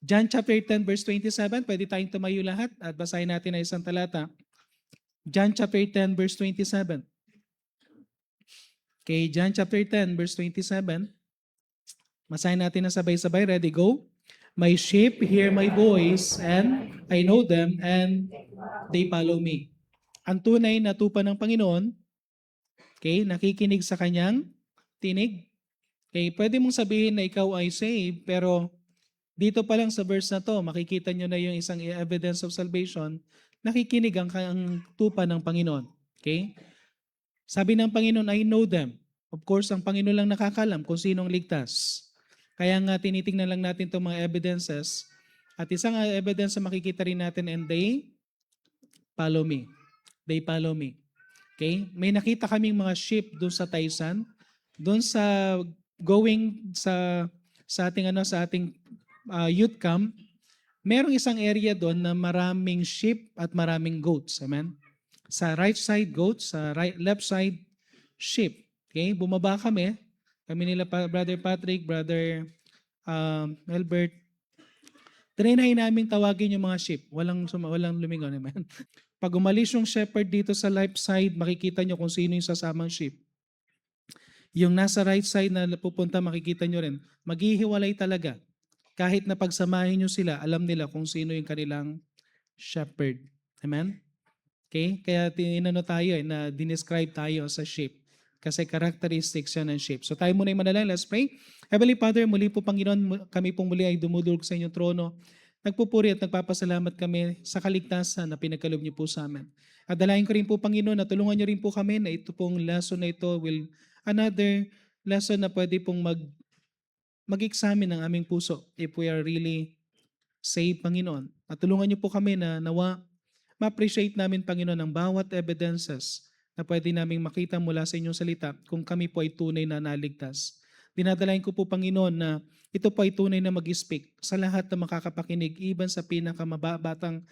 John chapter 10 verse 27, pwede tayong tumayo lahat at basahin natin ang isang talata. John chapter 10 verse 27. Okay, John chapter 10 verse 27. Basahin natin na sabay-sabay. Ready, go. My sheep hear my voice and I know them and they follow me. Ang tunay na tupa ng Panginoon, okay, nakikinig sa kanyang tinig. Okay, pwede mong sabihin na ikaw ay saved, pero dito pa lang sa verse na to, makikita nyo na yung isang evidence of salvation, nakikinig ang tupa ng Panginoon. Okay? Sabi ng Panginoon, I know them. Of course, ang Panginoon lang nakakalam kung sinong ligtas. Kaya nga tinitingnan lang natin itong mga evidences. At isang evidence na makikita rin natin, and they follow me. They follow me. Okay? May nakita kaming mga sheep doon sa Taisan, doon sa going sa ating youth camp. Merong isang area doon na maraming sheep at maraming goats. Amen? Sa right side goats, sa left side sheep. Okay? Bumaba kami. Kami nila Brother Patrick, Brother Albert. Trinay namin tawagin yung mga sheep. Walang lumingon. Amen? Pag umalis yung shepherd dito sa left side, makikita nyo kung sino yung sasamang sheep. Yung nasa right side na pupunta, makikita nyo rin. Maghihiwalay talaga. Kahit na pagsamahin nyo sila, alam nila kung sino yung kanilang shepherd. Amen? Okay? Kaya tinano tayo na dinescribe tayo sa sheep. Kasi characteristics yan ng sheep. So tayo muna yung manalangin. Let's pray. Heavenly Father, muli po Panginoon, kami pong muli ay dumudulog sa inyong trono. Nagpupuri at nagpapasalamat kami sa kaligtasan na pinagkaloob niyo po sa amin. At dalayan ko rin po Panginoon na tulungan niyo rin po kami na ito pong lesson na ito will another lesson na pwede pong mag-examine ng aming puso if we are really saved, Panginoon. At tulungan niyo po kami na nawa ma-appreciate namin, Panginoon, ang bawat evidences na pwede naming makita mula sa inyong salita kung kami po ay tunay na naligtas. Dinadalain ko po, Panginoon, na ito po ay tunay na mag-speak sa lahat na makakapakinig, even sa pinakamabatang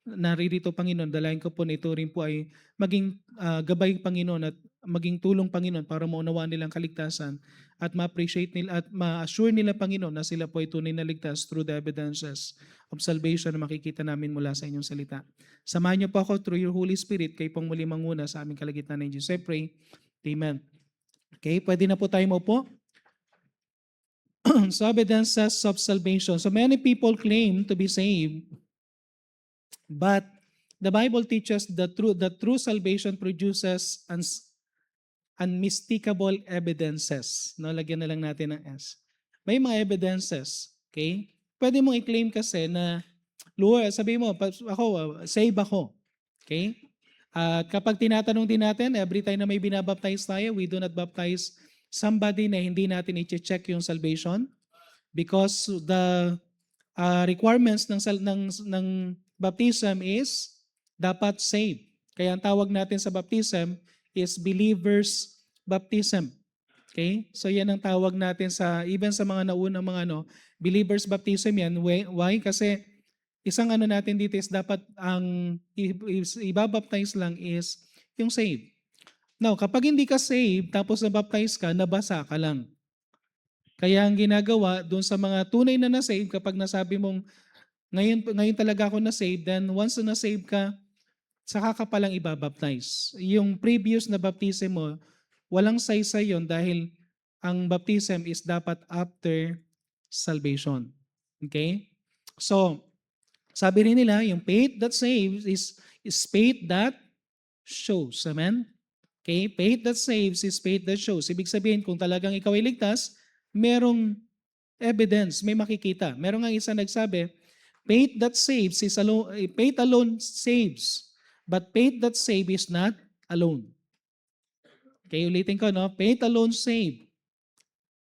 naririto, Panginoon. Dalain ko po na ito rin po ay maging gabay, Panginoon, at maging tulong, Panginoon, para maunawaan nilang kaligtasan at ma-appreciate nila at ma-assure nila, Panginoon, na sila po ay tunay na ligtas through the evidences of salvation na makikita namin mula sa inyong salita. Samahan niyo po ako through your Holy Spirit, kayo pong muli manguna sa aming kalagitnaan ng Jesus. I pray. Amen. Okay, pwede na po tayo maupo. So evidences of salvation. So many people claim to be saved, but the Bible teaches the true salvation produces unmistakable evidences. No, lagyan na lang natin ng S. May mga evidences, okay? Pwede mong i-claim kasi na, Lord, sabi mo, ako, save ako. Okay? At kapag tinatanong din natin, every time na may binabaptize tayo, we do not baptize somebody na hindi natin i-check yung salvation because the requirements ng baptism is dapat save. Kaya ang tawag natin sa baptism is believer's baptism. Okay? So yan ang tawag natin sa even sa mga naunang mga believer's baptism yan. Why? Kasi isang natin dito is dapat ang ibabaptize lang is yung save. Now, kapag hindi ka save tapos nabaptize ka, nabasa ka lang. Kaya ang ginagawa doon sa mga tunay na na-save, kapag nasabi mong ngayon talaga ako na-save, then once na na-save ka, saka ka palang ibabaptize. Yung previous na baptism mo, walang saysay yon dahil ang baptism is dapat after salvation. Okay? So, sabi rin nila, yung faith that saves is faith that shows. Amen? Okay? Faith that saves is faith that shows. Ibig sabihin, kung talagang ikaw ay ligtas, merong evidence, may makikita. Merong nga isa nagsabi, faith alone saves, but faith that saves is not alone. Okay, ulitin ko, no? Faith alone save.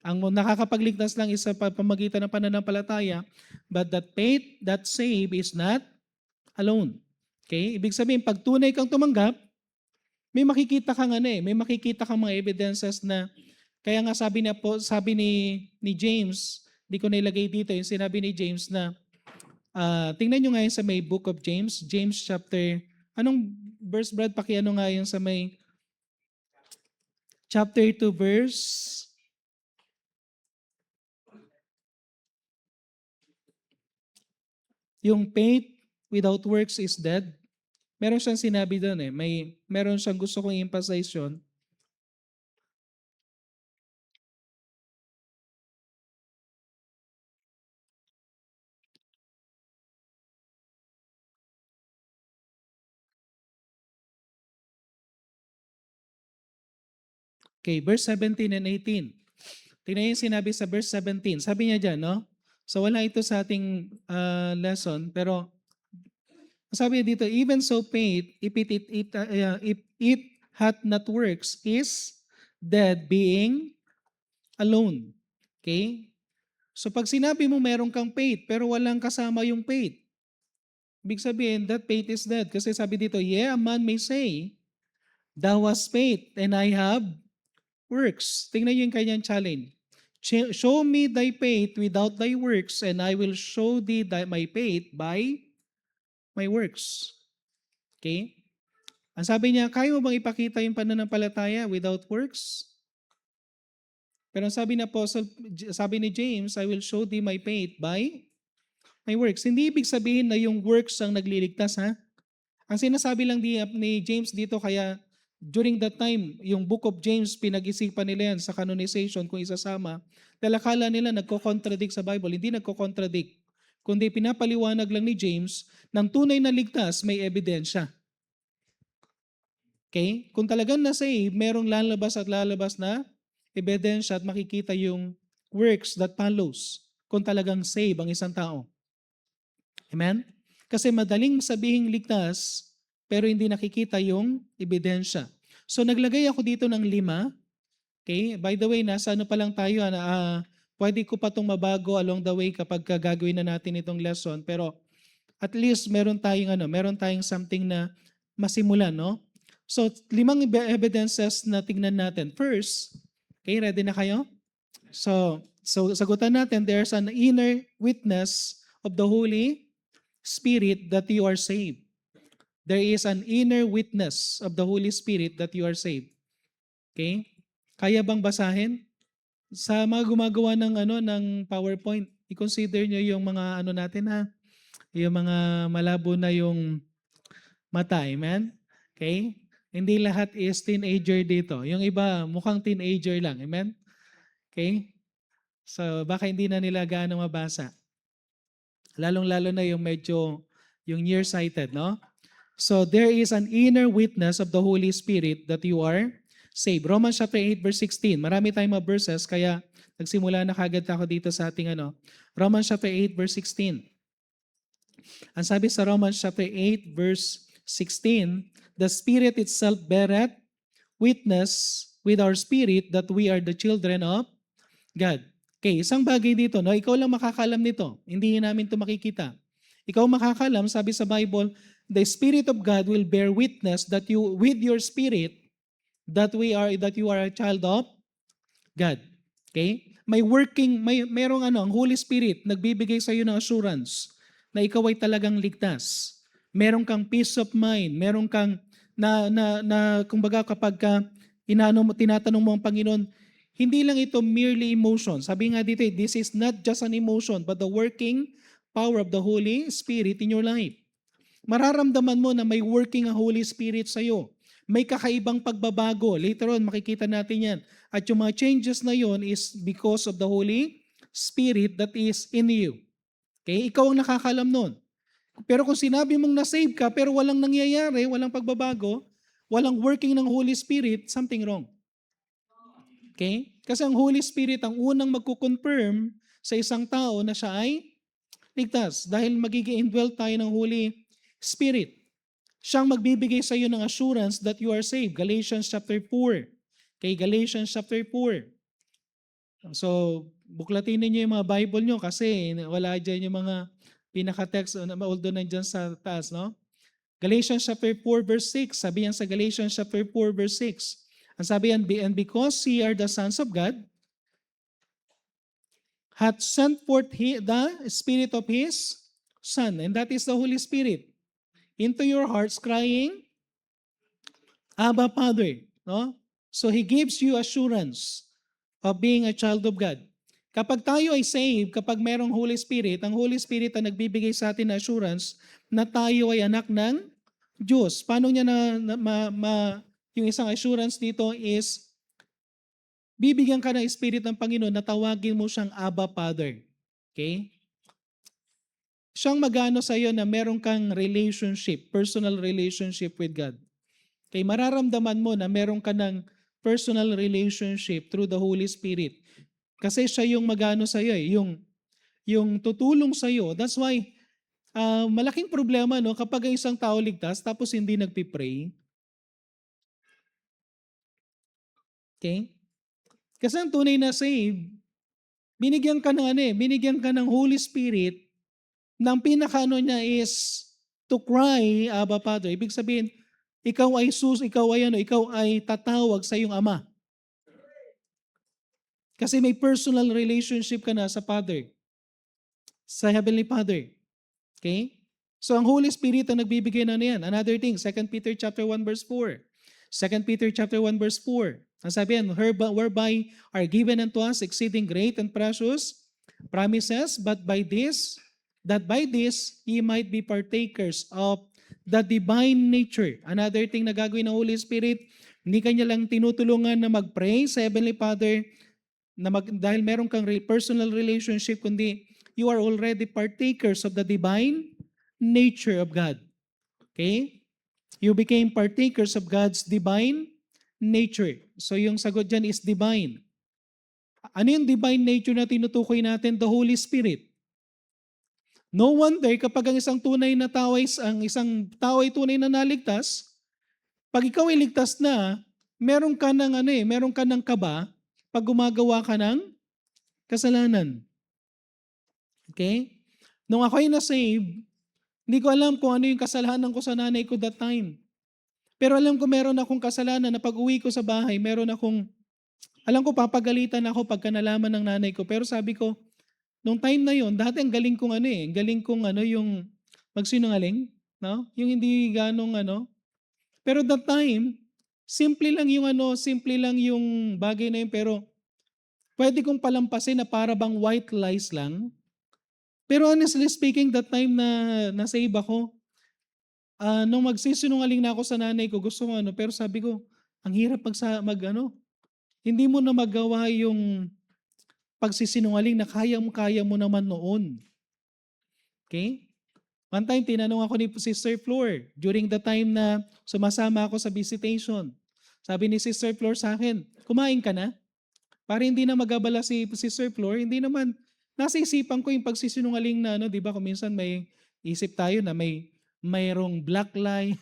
Ang nakakapagligtas lang is sa pamamagitan ng pananampalataya, but that faith that save is not alone. Okay? Ibig sabihin, pag tunay kang tumanggap, may makikita kang may makikita kang mga evidences na kaya nga sabi ni James, di ko nilagay dito yung sinabi ni James na tingnan nyo nga yun sa may book of James, James chapter, anong verse Brad? Pakiano nga yun sa may chapter 2 verse Yung faith without works is dead. Meron siyang sinabi doon eh. Meron siyang gusto kong emphasize yun. Okay, verse 17 and 18. Tingnan yung sinabi sa verse 17. Sabi niya dyan, no? So wala ito sa ating lesson, pero sabi niya dito, even so faith, if it hath not works, is dead being alone. Okay? So pag sinabi mo meron kang faith, pero walang kasama yung faith, ibig sabihin that faith is dead. Kasi sabi dito, yeah, a man may say, thou hast faith, and I have works. Tingnan niyo yung kanyang challenge. Show me thy faith without thy works, and I will show thee my faith by my works. Okay? Ang sabi niya, kaya mo bang ipakita yung pananampalataya without works? Pero ang sabi ni Apostle, sabi ni James, I will show thee my faith by my works. Hindi ibig sabihin na yung works ang nagliligtas, ha? Ang sinasabi lang ni James dito, kaya during that time, yung book of James, pinag-isipan nila yan sa canonization kung isasama, dahil akala nila nagko-contradict sa Bible. Hindi nagko-contradict. Kundi pinapaliwanag lang ni James, ng tunay na ligtas, may ebidensya. Okay? Kung talagang na-save, merong lalabas na ebidensya at makikita yung works that follows kung talagang save ang isang tao. Amen? Kasi madaling sabihing ligtas, pero hindi nakikita yung ebidensya. So naglagay ako dito ng 5. Okay? By the way, nasa ano pa lang tayo, pwede ko pa itong mabago along the way kapag gagawin na natin itong lesson. Pero at least meron tayong something na masimulan, no? So 5 evidences na tingnan natin. First, okay, ready na kayo? So sagutan natin, there's an inner witness of the Holy Spirit that you are saved. There is an inner witness of the Holy Spirit that you are saved. Okay? Kaya bang basahin? Sa mga gumagawa ng PowerPoint, i-consider nyo yung mga natin, ha? Yung mga malabo na yung mata, amen? Okay? Hindi lahat is teenager dito. Yung iba, mukhang teenager lang, amen? Okay? So, baka hindi na nila gaano mabasa. Lalong-lalo na yung yung nearsighted, no? So, there is an inner witness of the Holy Spirit that you are saved. Romans chapter 8 verse 16. Marami tayong mga verses, kaya nagsimula na kagad ako dito sa ating Romans chapter 8 verse 16. Ang sabi sa Romans chapter 8 verse 16, the Spirit itself beareth witness with our spirit that we are the children of God. Okay, isang bagay dito, no? Ikaw lang makakalam nito. Hindi namin ito makikita. Ikaw makakalam, sabi sa Bible, the Spirit of God will bear witness that you, with your spirit, that you are a child of God. Okay? Merong ang Holy Spirit nagbibigay sa iyo ng assurance na ikaw ay talagang ligtas. Meron kang peace of mind, meron kang kumbaga kapag tinatanong mo ang Panginoon, hindi lang ito merely emotion. Sabi nga dito, this is not just an emotion, but the working power of the Holy Spirit in your life. Mararamdaman mo na may working ang Holy Spirit sa iyo. May kakaibang pagbabago. Later on, makikita natin yan. At yung mga changes na yon is because of the Holy Spirit that is in you. Okay? Ikaw ang nakakalam nun. Pero kung sinabi mong na-save ka, pero walang nangyayari, walang pagbabago, walang working ng Holy Spirit, something wrong. Okay? Kasi ang Holy Spirit ang unang magko-confirm sa isang tao na siya ay ligtas. Dahil magiging indwelt tayo ng Holy Spirit. Siyang magbibigay sa iyo ng assurance that you are saved. Galatians chapter 4. Okay, Galatians chapter 4. So, buklatin niyo yung mga Bible niyo kasi wala dyan yung mga pinaka-text, although nandyan sa taas, no? Galatians chapter 4 verse 6. Sabi yan sa Galatians chapter 4 verse 6. Ang sabi yan, and because ye are the sons of God, hath sent forth the Spirit of His Son, and that is the Holy Spirit, into your hearts crying, Abba, Father. No? So He gives you assurance of being a child of God. Kapag tayo ay saved, kapag merong Holy Spirit, ang Holy Spirit ang nagbibigay sa atin na assurance na tayo ay anak ng Diyos. Paano niya yung isang assurance dito is, bibigyan ka ng Spirit ng Panginoon na tawagin mo siyang Abba Father. Okay? Siyang magano sa iyo na meron kang relationship, personal relationship with God. Okay, mararamdaman mo na meron ka ng personal relationship through the Holy Spirit. Kasi siya yung magano sa iyo, yung tutulong sa iyo. That's why malaking problema no kapag ang isang tao ligtas tapos hindi nagpi-pray. Okay? Kasi ang tunay na save, binigyan ka ng binigyan ka ng Holy Spirit, ng pinakaano niya is to cry, Abba Father. Ibig sabihin, ikaw ay tatawag sa iyong Ama. Kasi may personal relationship ka na sa Father, sa Heavenly Father. Okay? So ang Holy Spirit ang nagbibigay na yan. Another thing, 2 Peter chapter 1 verse 4. 2 Peter chapter 1 verse 4. Ang sabi yan, whereby are given unto us exceeding great and precious promises, that by this ye might be partakers of the divine nature. Another thing na gagawin ng Holy Spirit, hindi kanya lang tinutulungan na mag-pray sa Heavenly Father, dahil meron kang personal relationship, kundi you are already partakers of the divine nature of God. Okay? You became partakers of God's divine nature. So yung sagot dyan is divine. Ano yung divine nature na tinutukoy natin? The Holy Spirit. No wonder kapag ang isang tao ay tunay na naligtas, pag ikaw ay ligtas na, meron ka ng kaba pag gumagawa ka ng kasalanan. Okay? Nung ako ay na-save, hindi ko alam kung ano yung kasalanan ko sa nanay ko that time. Pero alam ko meron akong kasalanan na pag uwi ko sa bahay, alam ko papagalitan ako pagka nalaman ng nanay ko. Pero sabi ko, nung time na yon, dati ang galing kong yung magsinungaling, no? Yung hindi ganong Pero that time, simple lang yung bagay na yun, pero pwede kong palampasin na para bang white lies lang. Pero honestly speaking, that time na na-save ako, nung magsisinungaling na ako sa nanay ko, gusto ko pero sabi ko, ang hirap hindi mo na magawa yung pagsisinungaling na kaya mo naman noon. Okay? One time, tinanong ako ni Sister Flor during the time na sumasama ako sa visitation. Sabi ni Sister Flor sa akin, kumain ka na? Para hindi na magabala si Sister Flor, hindi naman, nasa isipan ko yung pagsisinungaling na di ba kung minsan may isip tayo na mayroong black lie,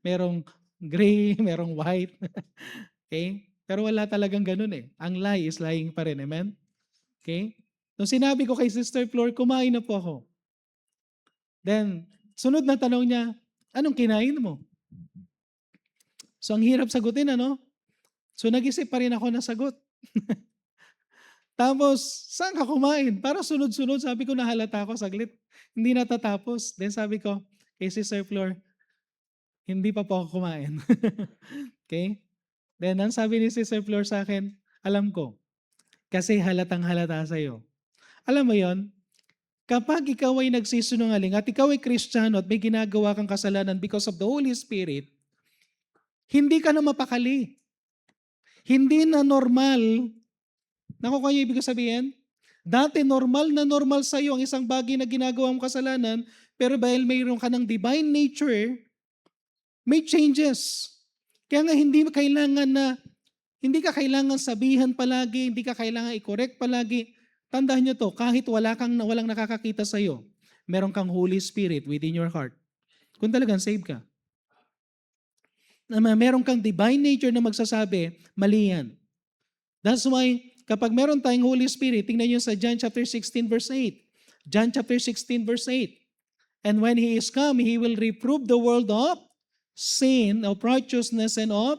merong gray, merong white. Okay? Pero wala talagang ganun eh. Ang lie is lying pa rin. Amen? Okay? Nung sinabi ko kay Sister Flor, kumain na po ako. Then, sunod na tanong niya, anong kinain mo? So, ang hirap sagutin, So, nag-isip pa rin ako na sagot. Tapos, saan ka kumain? Para sunod-sunod, sabi ko, nahalata ako saglit. Hindi natatapos. Then sabi ko, kay Sister Flor, hindi pa po ako kumain. Okay? Then, ang sabi ni Sister Flor sa akin, alam ko, kasi halatang halata sa'yo. Alam mo yon? Kapag ikaw ay nagsisinungaling at ikaw ay Kristiyano at may ginagawa kang kasalanan because of the Holy Spirit, hindi ka na mapakali. Hindi na normal. Nakukuha niyo ibig sabihin? Dati normal sa iyo ang isang bagay na ginagawa mong kasalanan, pero dahil mayroon ka ng divine nature, may changes. Kaya nga hindi ka kailangan sabihan palagi, hindi ka kailangan i-correct palagi. Tandaan nyo to, kahit walang nakakakita sa iyo, meron kang Holy Spirit within your heart. Kung talagang save ka. Meron kang divine nature na magsasabi, mali yan. That's why, kapag meron tayong Holy Spirit, tingnan nyo sa John chapter 16 verse 8. John chapter 16 verse 8. And when He is come, He will reprove the world of sin, of righteousness, and of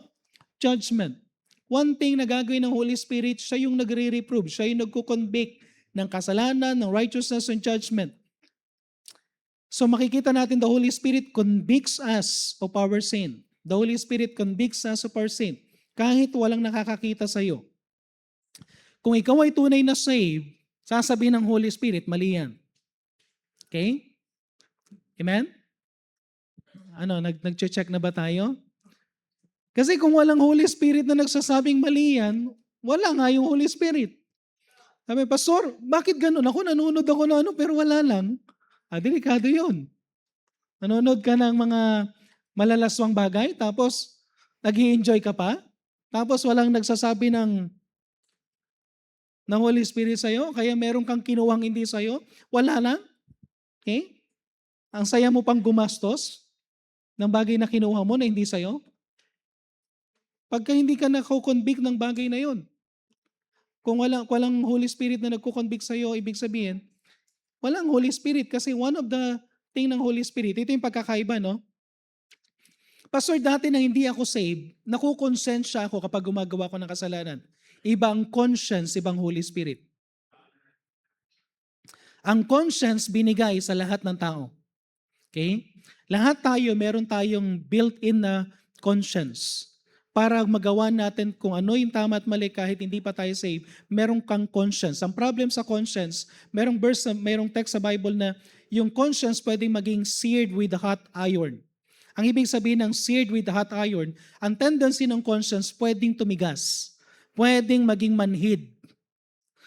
judgment. One thing na gagawin ng Holy Spirit, siya yung nagre-reprove, siya yung nagko-convict ng kasalanan, ng righteousness, and judgment. So makikita natin the Holy Spirit convicts us of our sin. The Holy Spirit convicts us of our sin. Kahit walang nakakakita sa iyo. Kung ikaw ay tunay na saved, sasabihin ng Holy Spirit, mali yan. Okay? Amen? Nag-check na ba tayo? Kasi kung walang Holy Spirit na nagsasabing mali yan, wala nga yung Holy Spirit. Sabi, Pastor, bakit ganun? Ako nanonood ako na pero wala lang. Delikado yun. Nanonood ka ng mga malalaswang bagay, tapos nag-i-enjoy ka pa, tapos walang nagsasabi ng Holy Spirit sa'yo, kaya meron kang kinuwang hindi sa'yo, wala lang. Okay? Ang saya mo pang gumastos ng bagay na kinuha mo na hindi sa'yo. Pagka hindi ka nako-convict ng bagay na yon, kung walang Holy Spirit na nagko-convict sa'yo, ibig sabihin, walang Holy Spirit kasi one of the thing ng Holy Spirit, ito yung pagkakaiba, no? Pastor, dati na hindi ako saved, nakukonsensya ako kapag gumagawa ko ng kasalanan. Ibang conscience, ibang Holy Spirit. Ang conscience binigay sa lahat ng tao. Okay? Lahat tayo, meron tayong built-in na conscience. Para magawa natin kung ano yung tama at mali kahit hindi pa tayo saved, meron kang conscience. Ang problem sa conscience, merong text sa Bible na yung conscience pwedeng maging seared with hot iron. Ang ibig sabihin ng seared with hot iron, ang tendency ng conscience pwedeng tumigas, pwedeng maging manhid.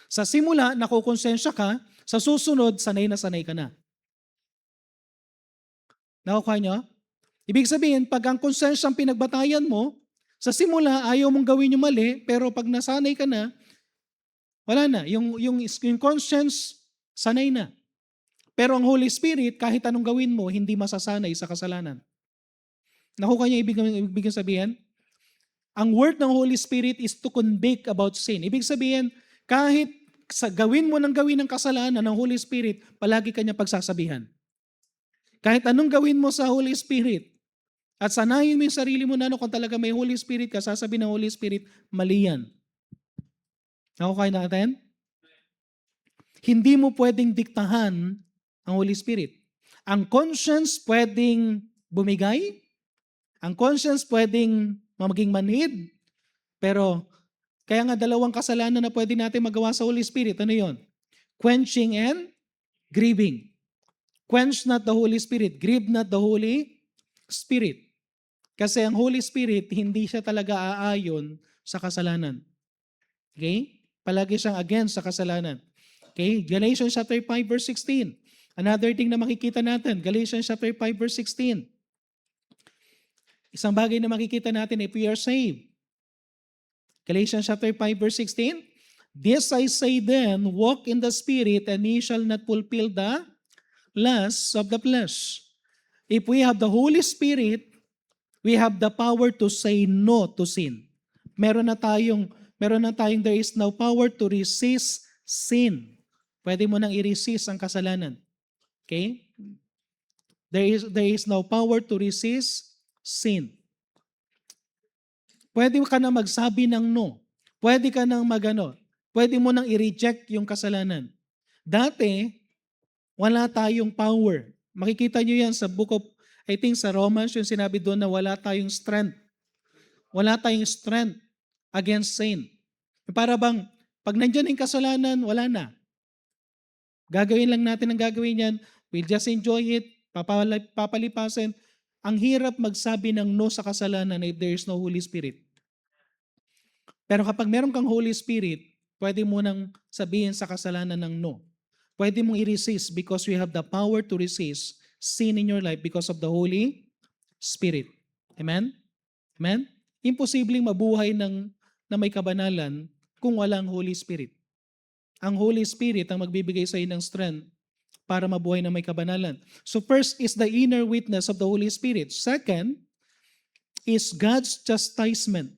Sa simula, nakukonsensya ka, sa susunod, sanay na sanay ka na. Nakukuha niyo? Ibig sabihin, pag ang konsensyang pinagbatayan mo, sa simula, ayaw mong gawin yung mali, pero pag nasanay ka na, wala na. Yung conscience, sanay na. Pero ang Holy Spirit, kahit anong gawin mo, hindi masasanay sa kasalanan. Nakukuha niyo ibig sabihin? Ang work ng Holy Spirit is to convict about sin. Ibig sabihin, kahit gawin mo ng gawin ng kasalanan ng Holy Spirit, palagi kanya pagsasabihan. Kahit anong gawin mo sa Holy Spirit, at sanayin mo yung sarili mo na kung talaga may Holy Spirit ka, sasabihin ng Holy Spirit, mali yan. Nakukuha natin? Hindi mo pwedeng diktahan ang Holy Spirit. Ang conscience pwedeng bumigay, ang conscience pwedeng maging manhid, pero kaya nga dalawang kasalanan na pwede natin magawa sa Holy Spirit. Ano yon? Quenching and grieving. Quench not the Holy Spirit. Grieve not the Holy Spirit. Kasi ang Holy Spirit, hindi siya talaga aayon sa kasalanan. Okay? Palagi siyang against sa kasalanan. Okay? Galatians chapter 5 verse 16. Another thing na makikita natin, Galatians chapter 5 verse 16. Isang bagay na makikita natin if we are saved. Galatians chapter 5 verse 16. This I say then, walk in the Spirit, and ye shall not fulfill the lusts of the flesh. If we have the Holy Spirit, we have the power to say no to sin. Meron na tayong there is now power to resist sin. Pwede mo nang i-resist ang kasalanan. Okay? There is now power to resist sin. Pwede ka na magsabi ng no. Pwede ka nang pwede mo nang i-reject yung kasalanan. Dati, wala tayong power. Makikita nyo yan sa book of, I think sa Romans, yung sinabi doon na wala tayong strength. Wala tayong strength against sin. Para bang, pag nandiyan yung kasalanan, wala na. Gagawin lang natin ang gagawin yan. We'll just enjoy it. Papalipasin. Ang hirap magsabi ng no sa kasalanan if there is no Holy Spirit. Pero kapag meron kang Holy Spirit, pwede mo nang sabihin sa kasalanan ng no. Pwede mong i-resist because we have the power to resist sin in your life because of the Holy Spirit. Amen? Amen? Imposibleng mabuhay na may kabanalan kung walang Holy Spirit. Ang Holy Spirit ang magbibigay sa iyo ng strength para mabuhay na may kabanalan. So first is the inner witness of the Holy Spirit. Second is God's chastisement.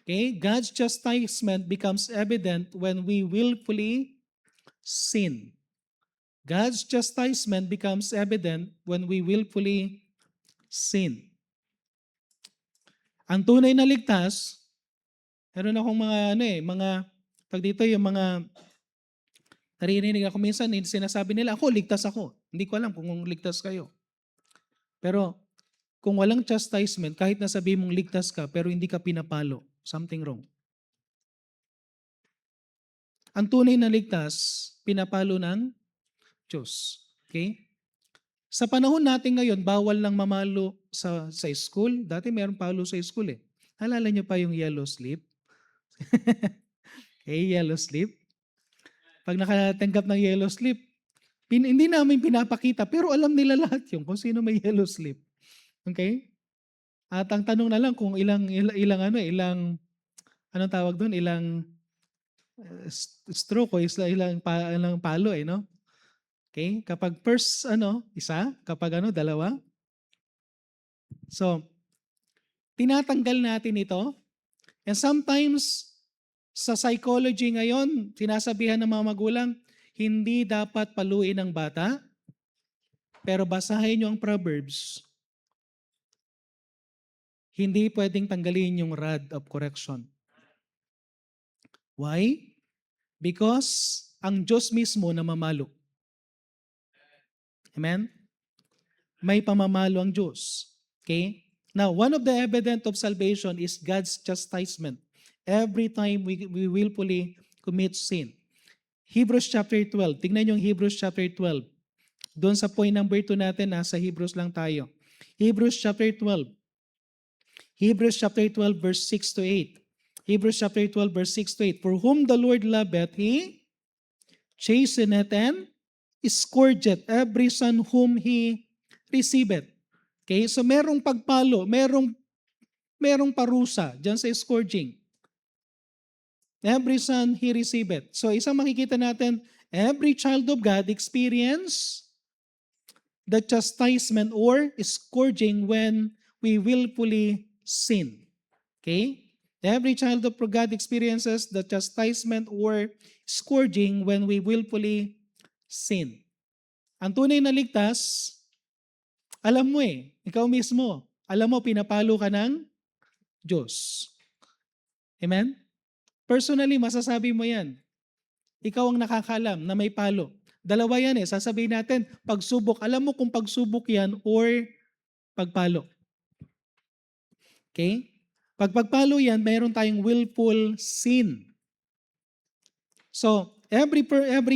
Okay? God's chastisement becomes evident when we willfully sin. God's chastisement becomes evident when we willfully sin. Ang tunay na ligtas, meron akong yung mga naririnig ako minsan, sinasabi nila, ligtas ako. Hindi ko alam kung ligtas kayo. Pero kung walang chastisement, kahit nasabi mong ligtas ka, pero hindi ka pinapalo, something wrong. Ang tunay na ligtas, pinapalo ng Diyos. Okay? Sa panahon natin ngayon, bawal lang mamalo sa school. Dati mayroong palo sa school eh. Alala niyo pa yung yellow slip? Okay, yellow slip. Pag nakatanggap ng yellow slip, hindi namin pinapakita, pero alam nila lahat yun kung sino may yellow slip. Okay? At ang tanong na lang kung anong tawag doon? Ilang stroke o ilang palo eh, no? Okay? Kapag first, isa. Kapag dalawa. So, tinatanggal natin ito. And sometimes, sa psychology ngayon, sinasabihan ng mga magulang, hindi dapat paluin ang bata. Pero basahin niyo ang Proverbs. Hindi pwedeng tanggalin yung rod of correction. Why? Because ang Diyos mismo namamalo. Amen? May pamamalo ang Diyos. Okay? Now, one of the evidence of salvation is God's chastisement. Every time we willfully commit sin. Hebrews chapter 12. Tingnan niyo yung Hebrews chapter 12. Doon sa point number 2 natin, nasa Hebrews lang tayo. Hebrews chapter 12. Hebrews chapter 12 verse 6 to 8. Hebrews chapter 12 verse 6 to 8. For whom the Lord loveth, He chasteneth and scourgeth every son whom He receiveth. Okay, so merong pagpalo, merong parusa dyan sa scourging. Every son He receiveth. So isang makikita natin, every child of God experience the chastisement or scourging when we willfully sin. Okay? Every child of God experiences the chastisement or scourging when we willfully sin. Ang tunay na ligtas, alam mo ikaw mismo, alam mo pinapalo ka ng Diyos. Amen? Personally, masasabi mo yan. Ikaw ang nakakaalam na may palo. Dalawa yan sasabihin natin, pagsubok. Alam mo kung pagsubok yan or pagpalo. Okay? Pag pagpalo yan, mayroon tayong willful sin. So, every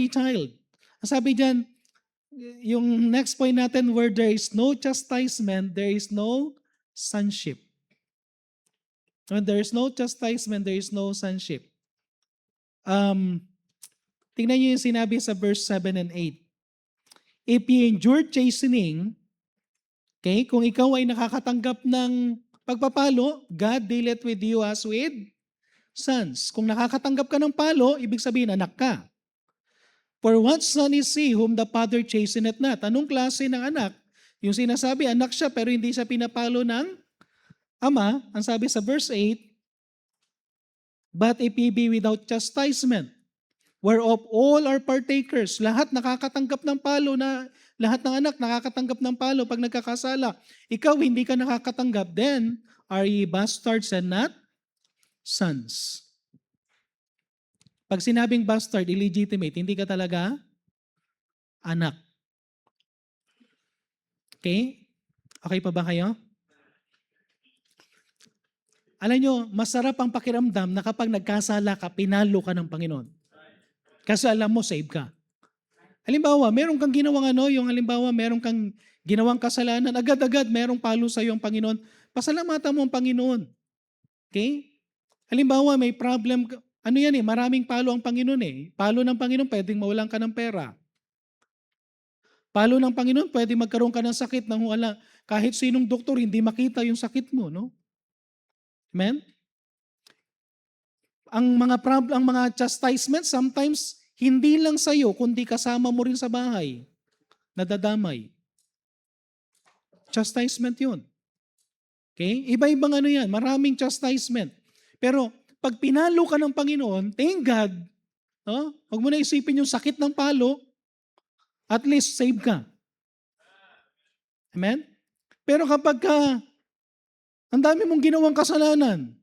child. Sabi dyan, yung next point natin, where there is no chastisement, there is no sonship. When there is no chastisement, there is no sonship. Tingnan niyo yung sinabi sa verse 7 and 8. If ye endure chastening, okay, kung ikaw ay nakakatanggap ng pagpapalo, God dealeth with you as with sons. Kung nakakatanggap ka ng palo, ibig sabihin anak ka. For what son is he whom the father chasteneth not? Anong klase ng anak? Yung sinasabi, anak siya pero hindi siya pinapalo ng ama. Ang sabi sa verse 8, but if ye be without chastisement, whereof all are partakers, lahat nakakatanggap ng palo lahat ng anak nakakatanggap ng palo pag nagkakasala. Ikaw hindi ka nakakatanggap, then are ye bastards and not sons. Pag sinabing bastard, illegitimate, hindi ka talaga anak. Okay? Okay pa ba kayo? Alam nyo, masarap ang pakiramdam na kapag nagkasala ka, pinalo ka ng Panginoon. Kasi alam mo, save ka. Halimbawa, meron kang ginawang meron kang ginawang kasalanan, agad-agad merong palo sa iyo ang Panginoon. Pasalamatan mo ang Panginoon. Okay? Halimbawa, may problem, maraming palo ang Panginoon Palo ng Panginoon, pwedeng mawalan ka ng pera. Palo ng Panginoon, pwedeng magkaroon ka ng sakit nang kahit sinong doktor, hindi makita yung sakit mo, no? Amen? Ang mga chastisement, sometimes, hindi lang sa iyo, kundi kasama mo rin sa bahay. Nadadamay. Chastisement yun. Okay? Iba-ibang yan. Maraming chastisement. Pero, pag pinalo ka ng Panginoon, thank God, huwag mo na isipin yung sakit ng palo, at least save ka. Amen? Pero kapag ang dami mong ginawang kasalanan,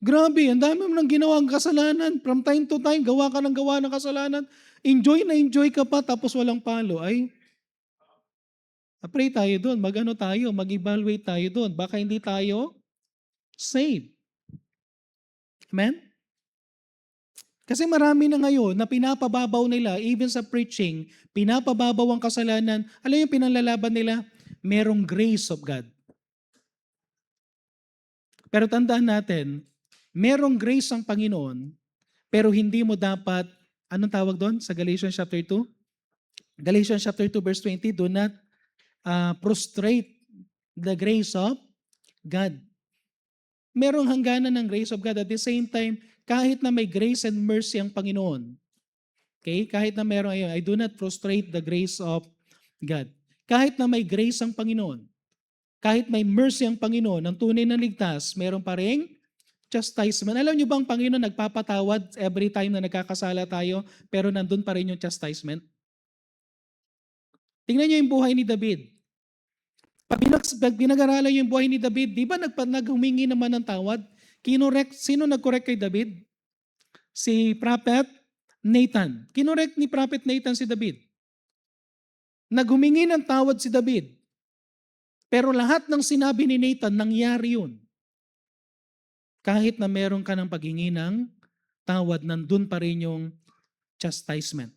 grabe, ang dami mo nang ginawang kasalanan, from time to time, gawa ng kasalanan, enjoy na enjoy ka pa, tapos walang palo, pray tayo doon, mag-evaluate tayo doon, baka hindi tayo saved. Amen? Kasi marami na ngayon na pinapababaw nila, even sa preaching, pinapababaw ang kasalanan. Alam yung pinanlalaban nila? Merong grace of God. Pero tandaan natin, merong grace ang Panginoon, pero hindi mo dapat, anong tawag doon sa Galatians chapter 2? Galatians chapter 2 verse 20, do not prostrate the grace of God. Merong hangganan ng grace of God. At the same time, kahit na may grace and mercy ang Panginoon, okay? Kahit na meron ayun, I do not prostrate the grace of God. Kahit na may grace ang Panginoon, kahit may mercy ang Panginoon, ang tunay na ligtas, meron pa ring chastisement. Alam niyo ba ang Panginoon nagpapatawad every time na nagkakasala tayo, pero nandun pa rin yung chastisement? Tingnan niyo yung buhay ni David. Pag pinag-aralan yung buhay ni David, di ba naghumingi naman ng tawad? Sino nag-correct kay David? Si Prophet Nathan. Kinorek ni Prophet Nathan si David. Naghumingi ng tawad si David. Pero lahat ng sinabi ni Nathan, nangyari yun. Kahit na meron ka ng paghingi ng tawad, nandun pa rin yung chastisement.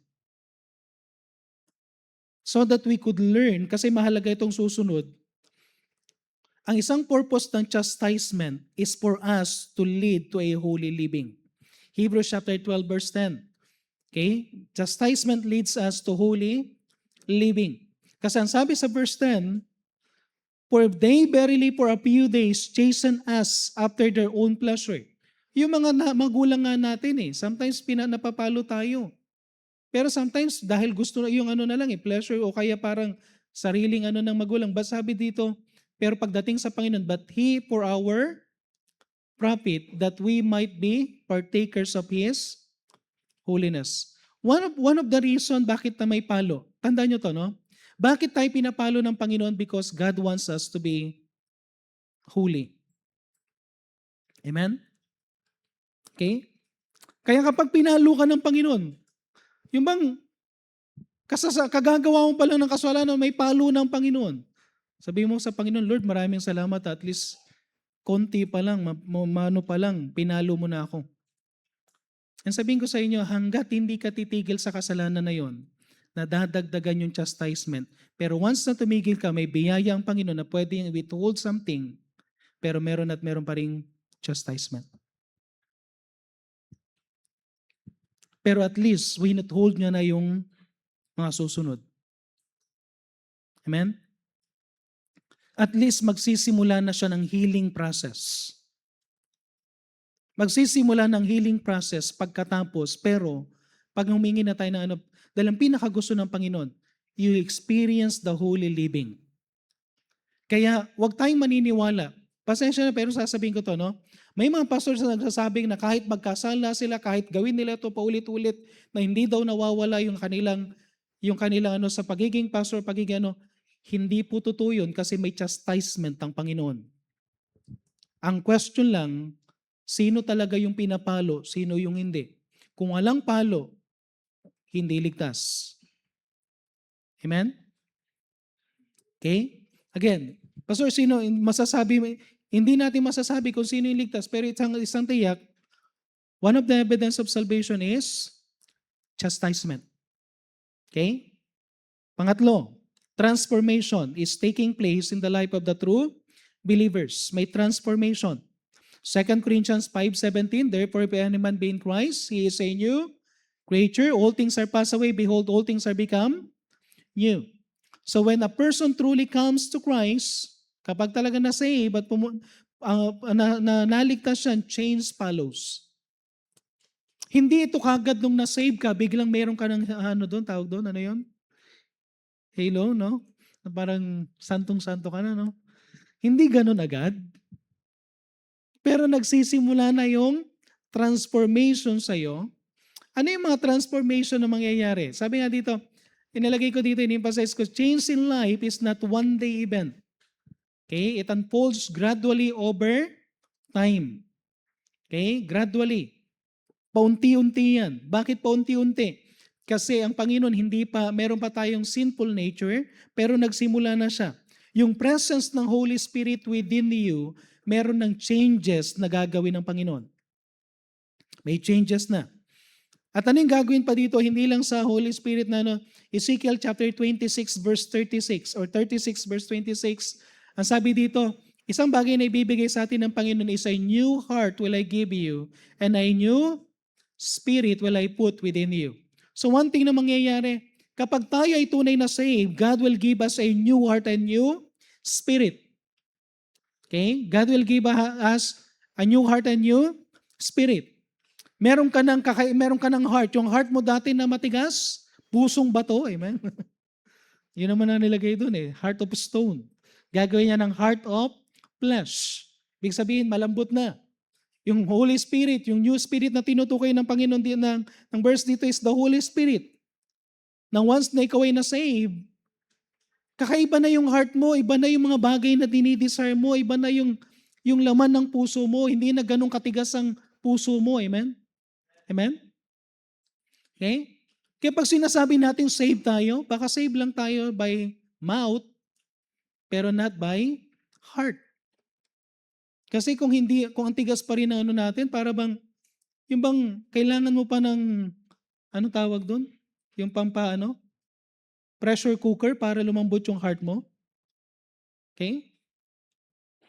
So that we could learn, kasi mahalaga itong susunod, ang isang purpose ng chastisement is for us to lead to a holy living. Hebrews chapter 12 verse 10. Okay? Chastisement leads us to holy living. Kasi ang sabi sa verse 10, for they verily for a few days chasten us after their own pleasure. Yung mga magulang nga natin sometimes napapalo tayo. Pero sometimes dahil gusto yung na lang pleasure o kaya parang sariling ng magulang. But sabi dito, pero pagdating sa Panginoon, but He for our profit, that we might be partakers of His holiness. One of the reason bakit na may palo, tandaan nyo to, no? Bakit tayo pinapalo ng Panginoon? Because God wants us to be holy. Amen? Okay? Kaya kapag pinalo ka ng Panginoon, yung bang kagagawa mo pa lang ng kasalanan, may palo ng Panginoon. Sabi mo sa Panginoon, Lord, maraming salamat, at least konti pa lang, mano pa lang, pinalo mo na ako. And sabihin ko sa inyo, hanggat hindi ka titigil sa kasalanan na yon, nadadagdagan yung chastisement. Pero once na tumigil ka, may biyaya ang Panginoon na pwedeng withhold something, pero meron pa ring chastisement. Pero at least, withhold niya na yung mga susunod. Amen? At least magsisimula na siya ng healing process. Magsisimula ng healing process pagkatapos, pero pag humingi na tayo ng dahil ang pinakagusto ng Panginoon, you experience the holy living. Kaya huwag tayong maniniwala. Pasensya na pero sasabihin ko to, no? May mga pastors na nagsasabing na kahit magkasala sila, kahit gawin nila ito paulit-ulit, na hindi daw nawawala yung kanilang sa pagiging pastor, hindi po totoo yun kasi may chastisement ang Panginoon. Ang question lang, sino talaga yung pinapalo, sino yung hindi? Kung walang palo, hindi ligtas. Amen? Okay? Again, Pastor, sino hindi natin masasabi kung sino yung ligtas, pero isang tiyak, one of the evidence of salvation is chastisement. Okay? Pangatlo, transformation is taking place in the life of the true believers. May transformation. 2 Corinthians 5:17, therefore if any man be in Christ, he is a new creature. All things are passed away. Behold, all things are become new. So when a person truly comes to Christ, kapag talaga na-save at naligtas siya, change follows. Hindi ito kagad nung na-save ka, biglang meron ka ng tawag doon, ano yun? Halo, no? Parang santong-santo ka na, no? Hindi ganun agad. Pero nagsisimula na yung transformation sa'yo. Ano yung mga transformation na mangyayari? Sabi nga dito, inilagay ko dito, in-emphasize ko, change in life is not one day event. Okay? It unfolds gradually over time. Okay? Gradually. Paunti-unti yan. Bakit paunti-unti? Kasi ang Panginoon meron pa tayong sinful nature, pero nagsimula na siya. Yung presence ng Holy Spirit within you, meron ng changes na gagawin ng Panginoon. May changes na. At ano yung gagawin pa dito? Hindi lang sa Holy Spirit na ano, Ezekiel chapter 26 verse 36 or 36 verse 26. Ang sabi dito, isang bagay na ibibigay sa atin ng Panginoon is a new heart will I give you and a new spirit will I put within you. So one thing na mangyayari, kapag tayo ay tunay na saved, God will give us a new heart and new spirit. Okay? God will give us a new heart and new spirit. Meron ka ng heart. Yung heart mo dati na matigas, pusong bato. Amen? Yun naman ang nilagay doon heart of stone. Gagawin niya ng heart of flesh. Ibig sabihin, malambot na. Yung Holy Spirit, yung new spirit na tinutukoy ng Panginoon ng verse dito is the Holy Spirit. Na once na ikaw ay na-save, kakaiba na yung heart mo, iba na yung mga bagay na dinidesire mo, iba na yung laman ng puso mo, hindi na ganun katigas ang puso mo. Amen? Amen? Okay? Kaya pag sinasabi natin save tayo, baka save lang tayo by mouth, pero not by heart. Kasi kung ang tigas pa rin ng natin, para bang, yung bang kailangan mo pa ng, ano tawag doon? Yung pressure cooker para lumambot yung heart mo. Okay?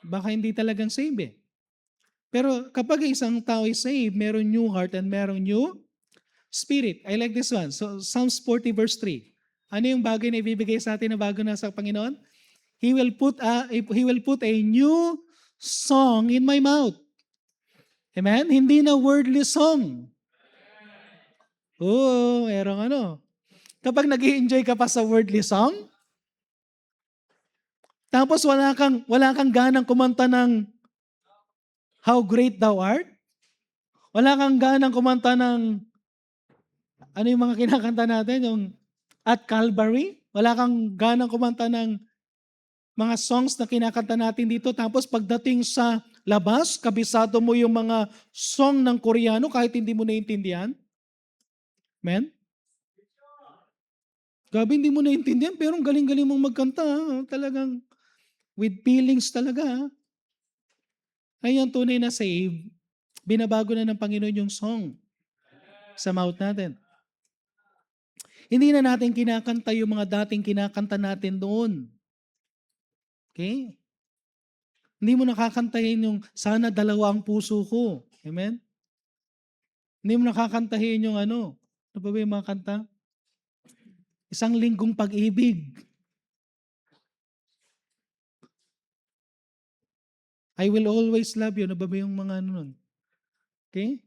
Baka hindi talagang save Pero kapag isang tao ay saved, meron new heart and meron new spirit. I like this one. So Psalms 40 verse 3. Ano yung bagay na ibibigay sa atin na bago na sa Panginoon? He will put a new song in my mouth. Amen? Hindi na wordly song. Oo, merong Kapag nag-i-enjoy ka pa sa wordly song, tapos wala kang ganang kumanta ng How Great Thou Art, wala kang ganang kumanta ng ano yung mga kinakanta natin, yung At Calvary, wala kang ganang kumanta ng mga songs na kinakanta natin dito, tapos pagdating sa labas, kabisado mo yung mga song ng Koreano kahit hindi mo naiintindihan. Amen? Gabi hindi mo naiintindihan, pero ang galing-galing mong magkanta. Talagang with feelings talaga. Ay, ang tunay na save, binabago na ng Panginoon yung song sa mouth natin. Hindi na natin kinakanta yung mga dating kinakanta natin doon. Okay? Hindi mo nakakantahin yung sana dalawa ang puso ko. Amen? Hindi mo nakakantahin yung ano ba yung mga kanta? Isang linggong pag-ibig. I will always love you. Ano ba yung mga nun? Okay?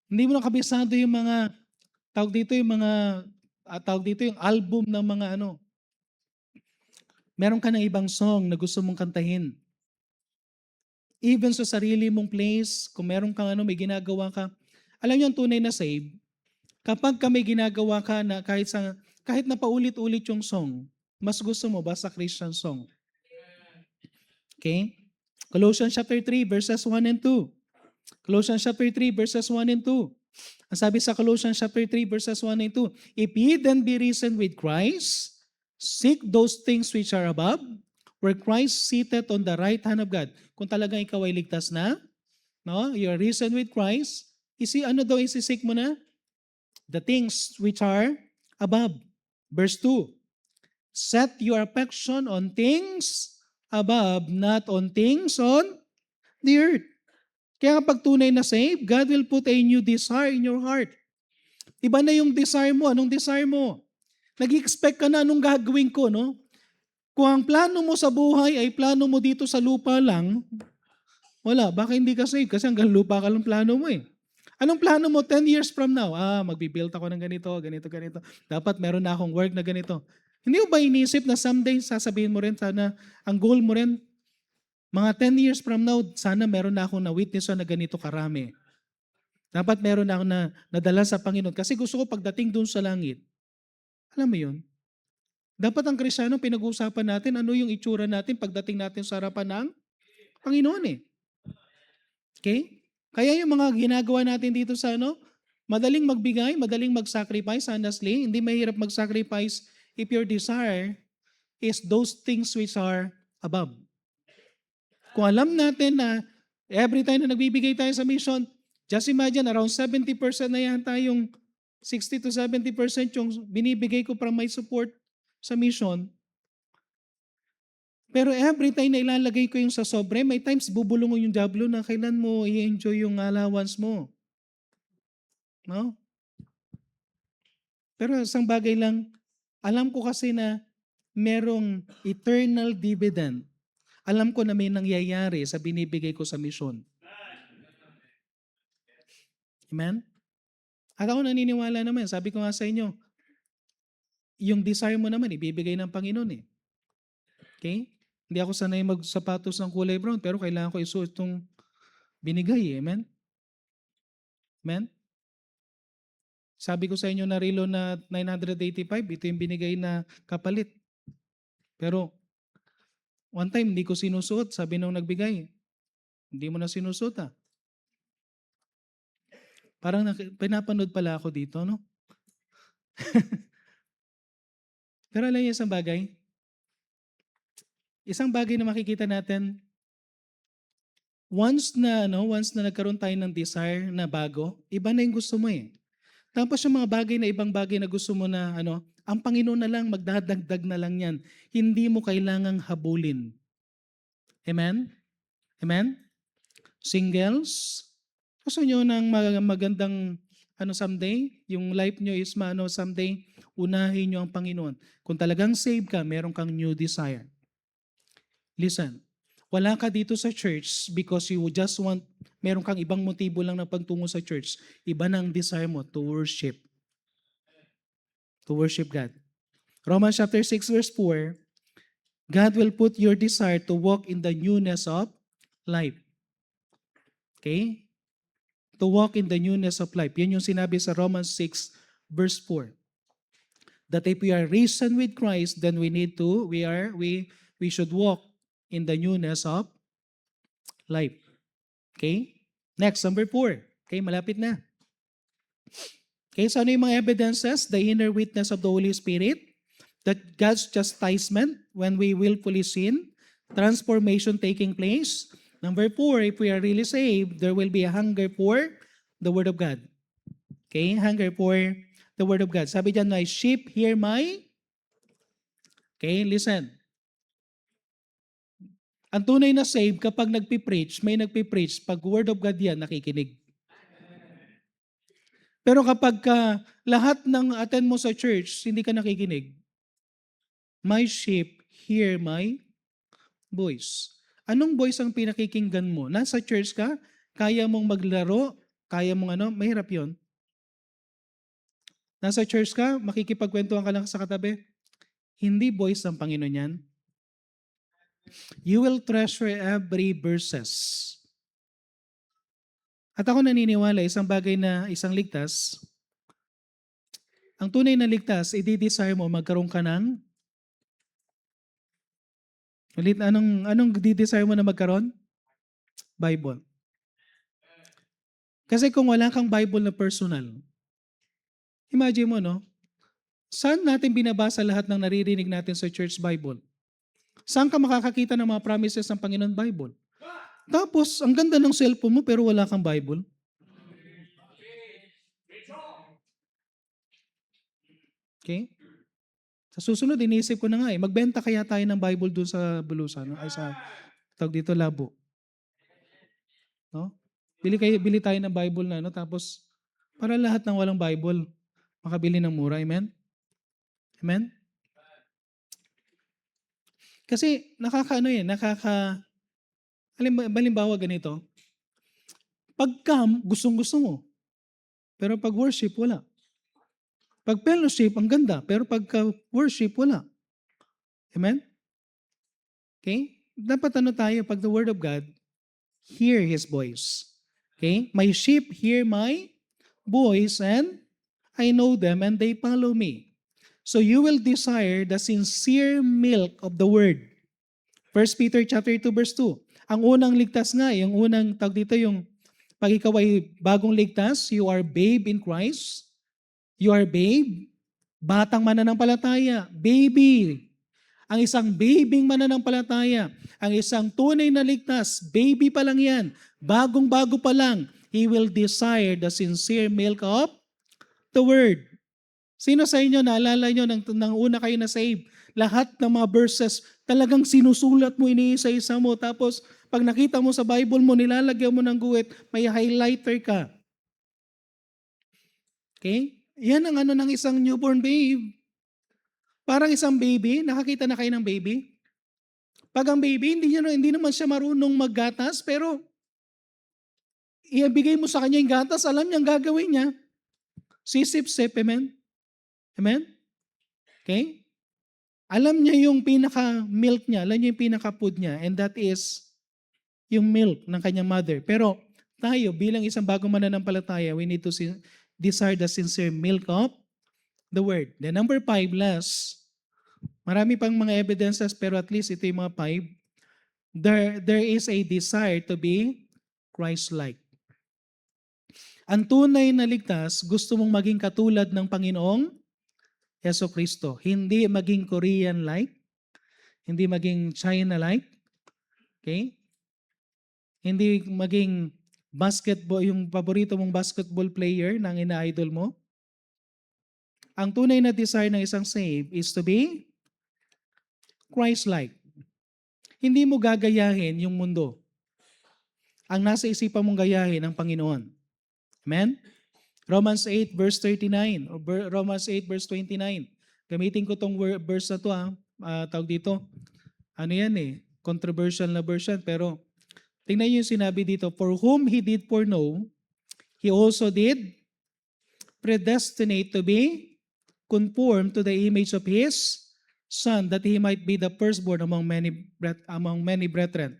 Hindi mo nakabisado yung mga, tawag dito yung album ng mga Meron ka ng ibang song na gusto mong kantahin. Even sa sarili mong place, kung meron kang may ginagawa ka. Alam niyo ang tunay na save, kapag ka may ginagawa ka na kahit na paulit-ulit yung song, mas gusto mo ba sa Christian song? Okay? Colossians chapter 3 verses 1 and 2. Colossians chapter 3 verses 1 and 2. Ang sabi sa Colossians chapter 3 verses 1 and 2, if ye then be risen with Christ, seek those things which are above, where Christ seated on the right hand of God. Kung talagang ikaw ay ligtas na, you are risen with Christ, isisik mo na? The things which are above. Verse 2, set your affection on things above, not on things on the earth. Kaya kapag tunay na save, God will put a new desire in your heart. Iba na yung desire mo. Anong desire mo? Nag-expect ka na anong gagawin ko, no? Kung ang plano mo sa buhay ay plano mo dito sa lupa lang, wala. Baka hindi ka save kasi hanggang lupa ka lang plano mo Anong plano mo 10 years from now? Magbibuild ako ng ganito. Dapat meron na akong work na ganito. Hindi mo ba inisip na someday sasabihin mo rin sana, ang goal mo rin, mga 10 years from now, sana meron na akong na-witness na ganito karami. Dapat meron na akong nadala sa Panginoon. Kasi gusto ko pagdating doon sa langit, alam mo yun, dapat ang Kristiyano, pinag-uusapan natin ano yung itsura natin pagdating natin sa harapan ng Panginoon Okay? Kaya yung mga ginagawa natin dito sa madaling magbigay, madaling mag-sacrifice, honestly. Hindi mahirap mag-sacrifice if your desire is those things which are above. Kung alam natin na every time na nagbibigay tayo sa mission, Just imagine, around 70% na yata yung 60 to 70% yung binibigay ko para may support sa mission. Pero every time na ilalagay ko yung sa sobre, may times bubulungan yung Diablo na kailan mo i-enjoy yung allowance mo. No? Pero isang bagay lang, alam ko kasi na merong eternal dividend. Alam ko na may nangyayari sa binibigay ko sa mission. Amen? At ako naniniwala naman, sabi ko nga sa inyo, yung desire mo naman, ibibigay ng Panginoon eh. Okay? Hindi ako sanay magsapatos ng kulay brown, pero kailangan ko isuot itong binigay eh. Amen? Amen? Sabi ko sa inyo na relo na 985, ito yung binigay na kapalit. Pero, one time, hindi ko sinusuot. Sabi nung nagbigay, hindi mo na sinusuot ah. Parang pinapanood pala ako dito, no? Pero alam niyo isang bagay na makikita natin, once na nagkaroon tayo ng desire na bago, iba na yung gusto mo eh. Tapos yung mga bagay na ibang bagay na gusto mo na ang Panginoon na lang, magdadagdag na lang yan. Hindi mo kailangang habulin. Amen? Amen? Singles, gusto nyo ng magandang someday, yung life nyo is someday, unahin nyo ang Panginoon. Kung talagang save ka, meron kang new desire. Listen, wala ka dito sa church because you just want, meron kang ibang motibo lang na pagtungo sa church. Iba na ang desire mo to worship. To worship God. Romans chapter 6 verse 4, God will put your desire to walk in the newness of life. Okay? To walk in the newness of life. Yan yung sinabi sa Romans 6 verse 4. That if we are risen with Christ, then we should walk in the newness of life. Okay? Next, number 4. Okay, malapit na. Okay, so ano yung mga evidences? The inner witness of the Holy Spirit, that God's chastisement when we willfully sin, transformation taking place. Number 4, if we are really saved, there will be a hunger for the Word of God. Okay, hunger for the Word of God. Sabi dyan, my sheep hear my... Okay, listen. Ang tunay na save, kapag nagpipreach, may nagpipreach, pag Word of God yan, nakikinig. Pero kapag lahat ng attend mo sa church, hindi ka nakikinig, my sheep hear my voice. Anong voice ang pinakikinggan mo? Nasa church ka, kaya mong maglaro, kaya mong mahirap yon. Nasa church ka, makikipagkwentuhan ka lang sa katabi, hindi voice ng Panginoon yan. You will treasure every verses. At ako naniniwala, isang bagay na isang ligtas, ang tunay na ligtas, i-desire mo magkaroon ka ng anong i-desire mo na magkaroon? Bible. Kasi kung wala kang Bible na personal, imagine mo, no? Saan natin binabasa lahat ng naririnig natin sa church Bible? Saan ka makakakita ng mga promises ng Panginoon Bible? Tapos, ang ganda ng cellphone mo pero wala kang Bible. Okay? Sa susunod, inisip ko na nga magbenta kaya tayo ng Bible doon sa Bulusan, ay sa tawag dito, Labo. No? Bili tayo ng Bible na, tapos para lahat ng walang Bible, makabili ng mura. Amen? Amen? Kasi halimbawa ganito, pag-come, gustong-gusto mo. Pero pag worship, wala. Pag fellowship, ang ganda. Pero pagka worship, wala. Amen? Okay? Dapat tayo, pag the Word of God, hear His voice. Okay? My sheep hear my voice and I know them and they follow me. So you will desire the sincere milk of the Word. 1 Peter chapter 2 verse 2. Ang unang ligtas nga, yung unang tawag dito, yung pag ikaw ay bagong ligtas, you are babe in Christ. You are babe, batang mananampalataya, baby. Ang isang babying mananampalataya, ang isang tunay na ligtas, baby pa lang yan, bagong-bago pa lang, he will desire the sincere milk of the Word. Sino sa inyo, naalala nyo, nang una kayo na save, lahat ng mga verses, talagang sinusulat mo, iniisa-isa mo, tapos pag nakita mo sa Bible mo, nilalagyan mo ng guhit, may highlighter ka. Okay? Yan ang ano ng isang newborn babe. Parang isang baby, nakakita na kayo ng baby? Pag ang baby, hindi naman siya marunong maggatas, pero ibigay mo sa kanya yung gatas, alam niya ang gagawin niya. Sisip-sip, amen? Amen? Okay? Alam niya yung pinaka-milk niya, alam niya yung pinaka-food niya, and that is yung milk ng kanyang mother. Pero tayo, bilang isang bagong mananampalataya, we need to desire the sincere milk of the Word. Then number 5, last, marami pang mga evidences, pero at least ito yung mga 5. There is a desire to be Christ-like. Ang tunay na ligtas, gusto mong maging katulad ng Panginoong Yeso Kristo. Hindi maging Korean-like, hindi maging China-like, okay? Hindi maging basketball, yung paborito mong basketball player na ina-idol mo. Ang tunay na desire ng isang saved is to be Christ-like. Hindi mo gagayahin yung mundo. Ang nasa isipan mong gayahin ang Panginoon. Amen? Romans 8 verse 39 o Romans 8 verse 29. Gamitin ko tong verse na to tawag dito. Ano yan controversial na version, pero tingnan niyo yung sinabi dito, for whom He did foreknow, He also did predestinate to be conformed to the image of His Son, that He might be the firstborn among many brethren.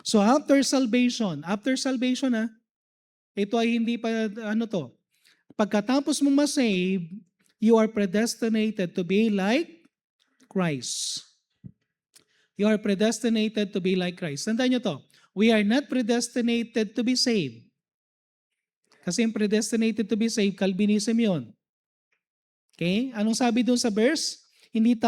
So after salvation ito ay hindi pa pagkatapos mo ma-save, you are predestinated to be like Christ. You are predestinated to be like Christ. Tandaan nyo to, we are not predestinated to be saved. Kasi yung predestinated to be saved, Calvinism yun. Okay? Anong sabi dun sa verse? Hindi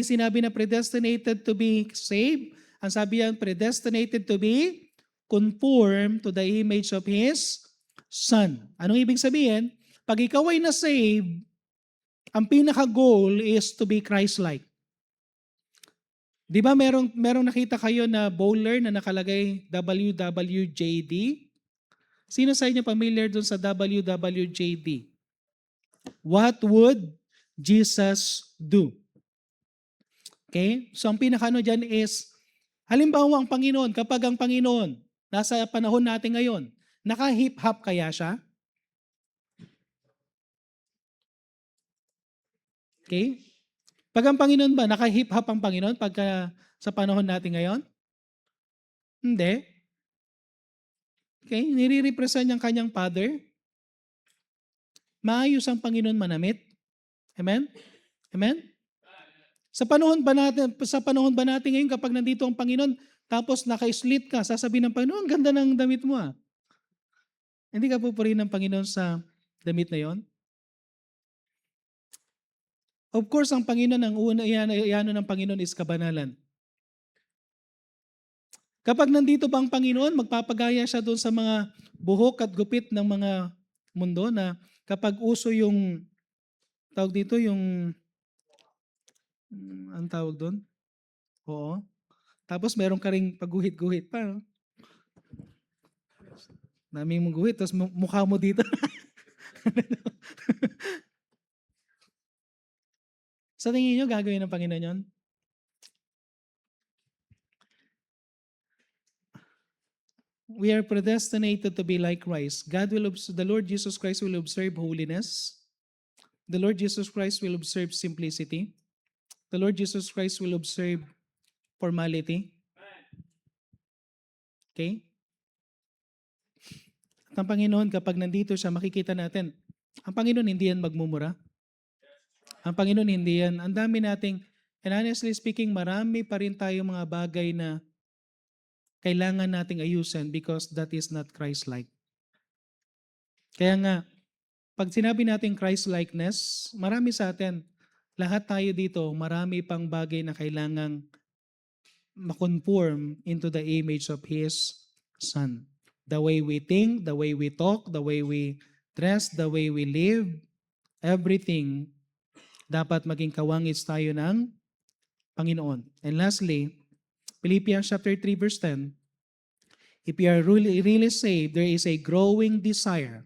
sinabi na predestinated to be saved. Ang sabi yan, predestinated to be conformed to the image of His Son. Anong ibig sabihin? Pag ikaw ay na-save, ang pinaka-goal is to be Christ-like. Di ba merong nakita kayo na bowler na nakalagay WWJD? Sino sa inyo familiar dun sa WWJD? What would Jesus do? Okay? So ang pinaka-ano dyan is, halimbawa ang Panginoon, kapag ang Panginoon, nasa panahon natin ngayon, naka-hip-hop kaya siya? Okay? Pag ang Panginoon ba, naka-hip-hop ang Panginoon pagka sa panahon natin ngayon? Hindi. Okay? Nire-represent niyang kanyang Father. Maayos ang Panginoon manamit. Amen? Amen? Sa panahon ba natin ngayon kapag nandito ang Panginoon, tapos naka-slit ka, sasabihin ng Panginoon, ang ganda ng damit mo Hindi ka pupurihin ng Panginoon sa damit na yon? Of course, ang Panginoon, ang iano ng Panginoon is kabanalan. Kapag nandito ba ang Panginoon, magpapagaya siya doon sa mga buhok at gupit ng mga mundo na kapag uso yung, tawag dito, yung, ang tawag doon? Oo. Tapos meron ka ring pagguhit-guhit pa. Naming mong guhit, tapos mukha mo dito. Sa tingin nyo, gagawin ng Panginoon yun? We are predestinated to be like Christ. The Lord Jesus Christ will observe holiness. The Lord Jesus Christ will observe simplicity. The Lord Jesus Christ will observe formality. Okay? At ang Panginoon, kapag nandito siya, makikita natin, ang Panginoon hindi yan magmumura. Ang Panginoon hindi yan. Ang dami nating, and honestly speaking, marami pa rin tayo mga bagay na kailangan nating ayusin because that is not Christ-like. Kaya nga, pag sinabi natin Christ-likeness, marami sa atin, lahat tayo dito, marami pang bagay na kailangang makonform into the image of His Son. The way we think, the way we talk, the way we dress, the way we live, everything, dapat maging kawangis tayo ng Panginoon. And lastly, Philippians chapter 3 verse 10, if you are really saved, there is a growing desire.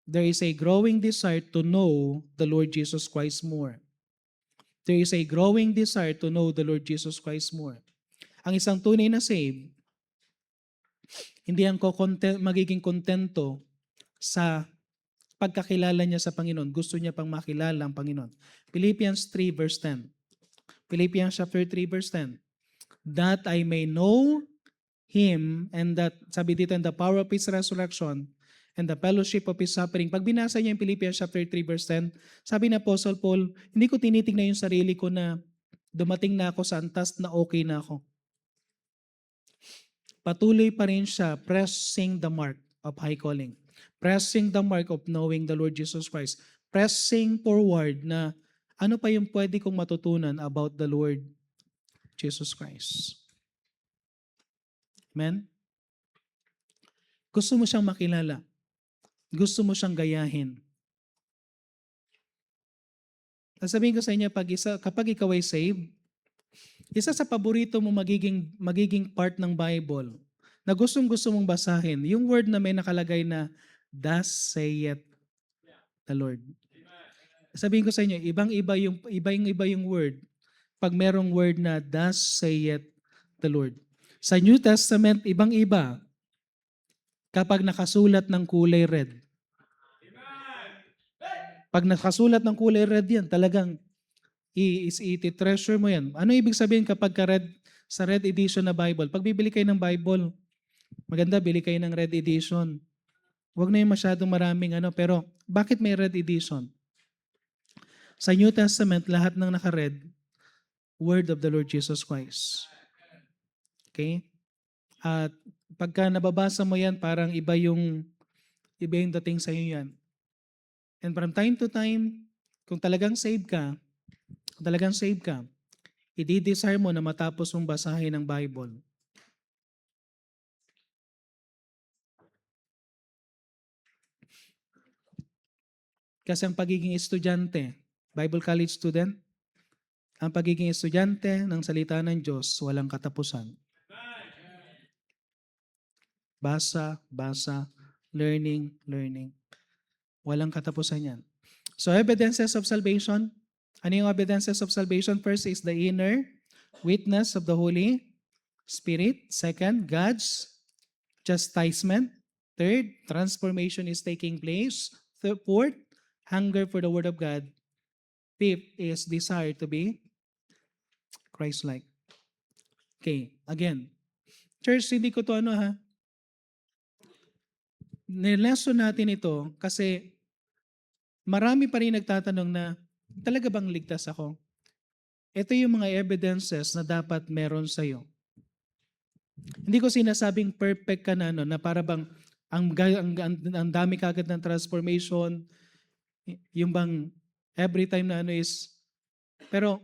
There is a growing desire to know the Lord Jesus Christ more. There is a growing desire to know the Lord Jesus Christ more. Ang isang tunay na saved, hindi ang magiging kontento sa pagkakilala niya sa Panginoon. Gusto niya pang makilala ang Panginoon. Philippians 3 verse 10. Philippians chapter 3 verse 10. That I may know Him and that, sabi dito, and the power of His resurrection and the fellowship of His suffering. Pag binasa niya yung Philippians chapter 3 verse 10, sabi na Apostle Paul, hindi ko tinitingnan yung sarili ko na dumating na ako sa antas na okay na ako. Patuloy pa rin siya pressing the mark of high calling. Pressing the mark of knowing the Lord Jesus Christ. Pressing forward na ano pa yung pwede kong matutunan about the Lord Jesus Christ. Amen? Gusto mo siyang makilala. Gusto mo siyang gayahin. Sasabihin ko sa inyo, kapag ikaw ay saved, isa sa paborito mo magiging part ng Bible na gustong-gusto mong basahin, yung word na may nakalagay na, thus saith the Lord. Sabihin ko sa inyo, ibang-iba yung word pag merong word na, thus saith the Lord. Sa New Testament, ibang-iba kapag nakasulat ng kulay red. Pag nakasulat ng kulay red yan, talagang i-treasure mo yan. Ano ibig sabihin kapag sa red edition na Bible? Pag bibili kayo ng Bible, maganda, bili kayo ng red edition. Huwag na yung masyadong maraming pero bakit may red edition? Sa New Testament, lahat ng naka-red, word of the Lord Jesus Christ. Okay? At pagka nababasa mo yan, parang iba yung dating sa iyo yan. And from time to time, kung talagang save ka, i-desire mo na matapos mong basahin ang Bible. Kasi ang pagiging estudyante, Bible college student, ang pagiging estudyante ng salita ng Diyos, walang katapusan. Basa, learning. Walang katapusan yan. So evidences of salvation. Ano yung evidences of salvation? First is the inner witness of the Holy Spirit. Second, God's chastisement. Third, transformation is taking place. Fourth, hunger for the Word of God. Fifth is desire to be Christ-like. Okay, again. Church, hindi ko to Nileson natin ito kasi marami pa rin nagtatanong na, talaga bang ligtas ako? Ito yung mga evidences na dapat meron sa'yo. Hindi ko sinasabing perfect ka na, na para bang ang dami kagad ng transformation, yung bang every time na pero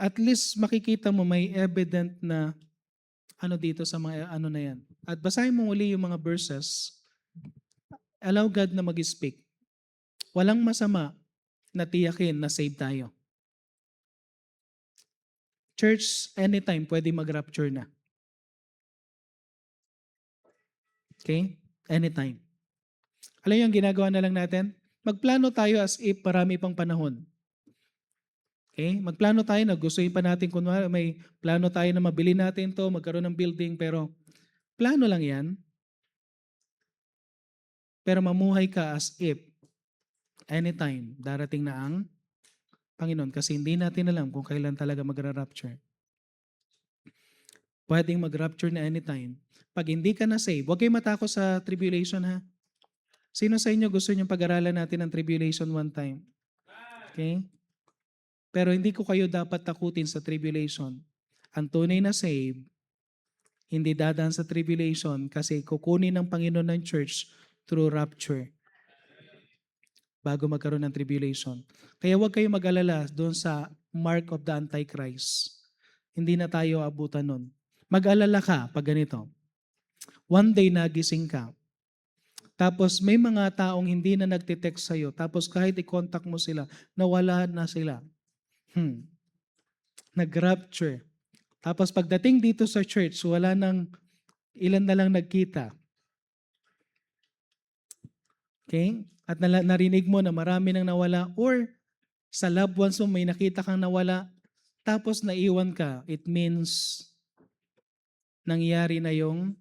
at least makikita mo may evident na dito sa mga na yan. At basahin mo uli yung mga verses, allow God na mag-speak. Walang masama na tiyakin na save tayo. Church, anytime pwede mag-rapture na. Okay? Anytime. Alam yung ginagawa na lang natin? Magplano tayo as if marami pang panahon. Okay? Magplano tayo na gustuin pa natin, kunwari may plano tayo na mabili natin to, magkaroon ng building, pero plano lang yan. Pero mamuhay ka as if anytime darating na ang Panginoon kasi hindi natin alam kung kailan talaga magra-rapture. Pwedeng mag-rapture na anytime. Pag hindi ka na save, huwag kayo matakot sa tribulation ha. Sino sa inyo gusto nyo pag-aralan natin ang tribulation one time? Okay? Pero hindi ko kayo dapat takutin sa tribulation. Ang tunay na save, hindi dadaan sa tribulation kasi kukunin ng Panginoon ng church through rapture. bago magkaroon ng tribulation. Kaya huwag kayong mag-alala doon sa mark of the Antichrist. Hindi na tayo abutan nun. Mag-alala ka pag ganito. One day nagising ka. Tapos may mga taong hindi na nagtitext sa'yo. Tapos kahit i-contact mo sila, nawala na sila. Nag-rapture. Tapos pagdating dito sa church, wala nang ilan na lang nagkita. Okay? At narinig mo na marami nang nawala or sa loved ones mo may nakita kang nawala tapos naiwan ka. It means nangyari na yung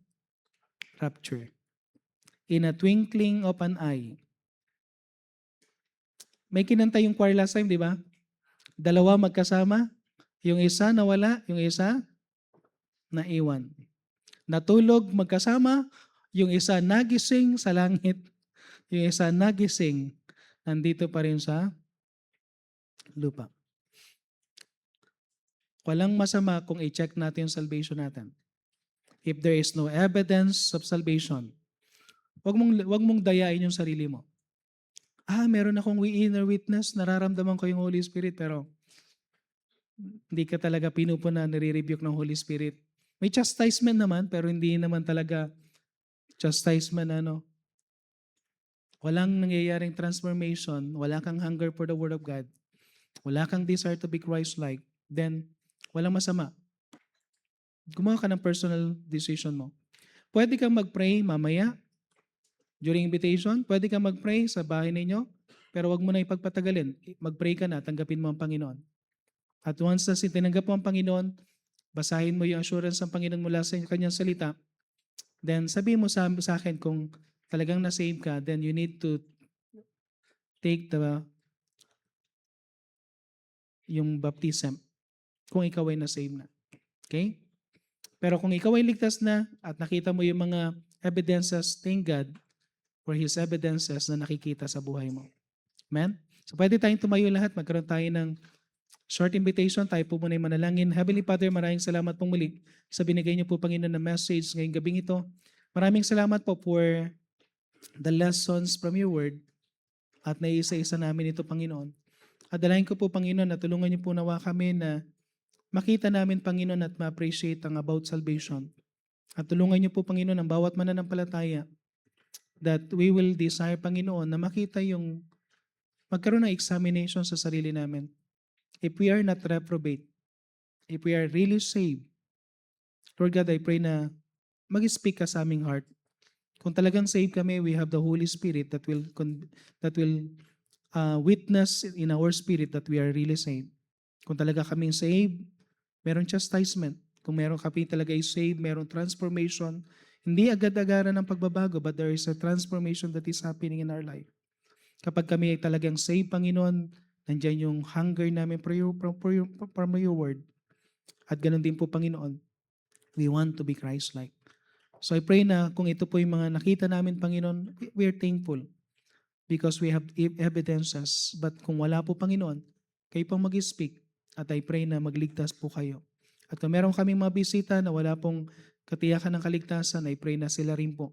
rapture. In a twinkling of an eye. May kinanta yung choir last time, di ba? Dalawa magkasama. Yung isa nawala, yung isa naiwan. Natulog magkasama, yung isa nagising sa langit, yung isa nagising, nandito pa rin sa lupa. Walang masama kung i-check natin yung salvation natin. If there is no evidence of salvation, wag mong dayain yung sarili mo. Meron akong inner witness, nararamdaman ko yung Holy Spirit, pero hindi ka talaga pinupunan, nire-rebuke ng Holy Spirit. May chastisement naman, pero hindi naman talaga chastisement Walang nangyayaring transformation, wala kang hunger for the Word of God, wala kang desire to be Christ-like, then walang masama. Gumawa ka ng personal decision mo. Pwede kang mag-pray mamaya, during invitation, pwede kang mag-pray sa bahay ninyo, pero wag mo na ipagpatagalin. Mag-pray ka na, tanggapin mo ang Panginoon. At once na tinanggap mo ang Panginoon, basahin mo yung assurance ng Panginoon mula sa kanyang salita, then sabihin mo sa akin kung talagang na-save ka, then you need to take yung baptism kung ikaw ay na-save na. Okay? Pero kung ikaw ay ligtas na at nakita mo yung mga evidences, thank God for His evidences na nakikita sa buhay mo. Amen? So pwede tayong tumayo lahat, magkaroon tayo ng short invitation, tayo po muna yung manalangin. Heavenly Father, maraming salamat po muli sa binigay niyo po, Panginoon, na message ngayong gabing ito. Maraming salamat po for the lessons from your word at naiisa-isa namin ito, Panginoon. At dalahin ko po, Panginoon, na tulungan niyo po nawa kami na makita namin, Panginoon, at ma-appreciate ang about salvation. At tulungan niyo po, Panginoon, ang bawat mananampalataya that we will desire, Panginoon, na makita yung magkaroon ng examination sa sarili namin. If we are not reprobate, if we are really saved, Lord God, I pray na mag-speak ka sa aming heart. Kung talagang saved kami, we have the Holy Spirit that will witness in our spirit that we are really saved. Kung talaga kaming saved, meron chastisement. Kung meron kami talaga is saved, meron transformation. Hindi agad-agaran ng pagbabago, but there is a transformation that is happening in our life. Kapag kami ay talagang saved, Panginoon, nandiyan yung hunger namin for your word. At ganun din po, Panginoon, we want to be Christ-like. So I pray na kung ito po yung mga nakita namin, Panginoon, we are thankful because we have evidences. But kung wala po, Panginoon, kayo pong mag-speak at I pray na magligtas po kayo. At kung meron kaming mga bisita na wala pong katiyakan ng kaligtasan, I pray na sila rin po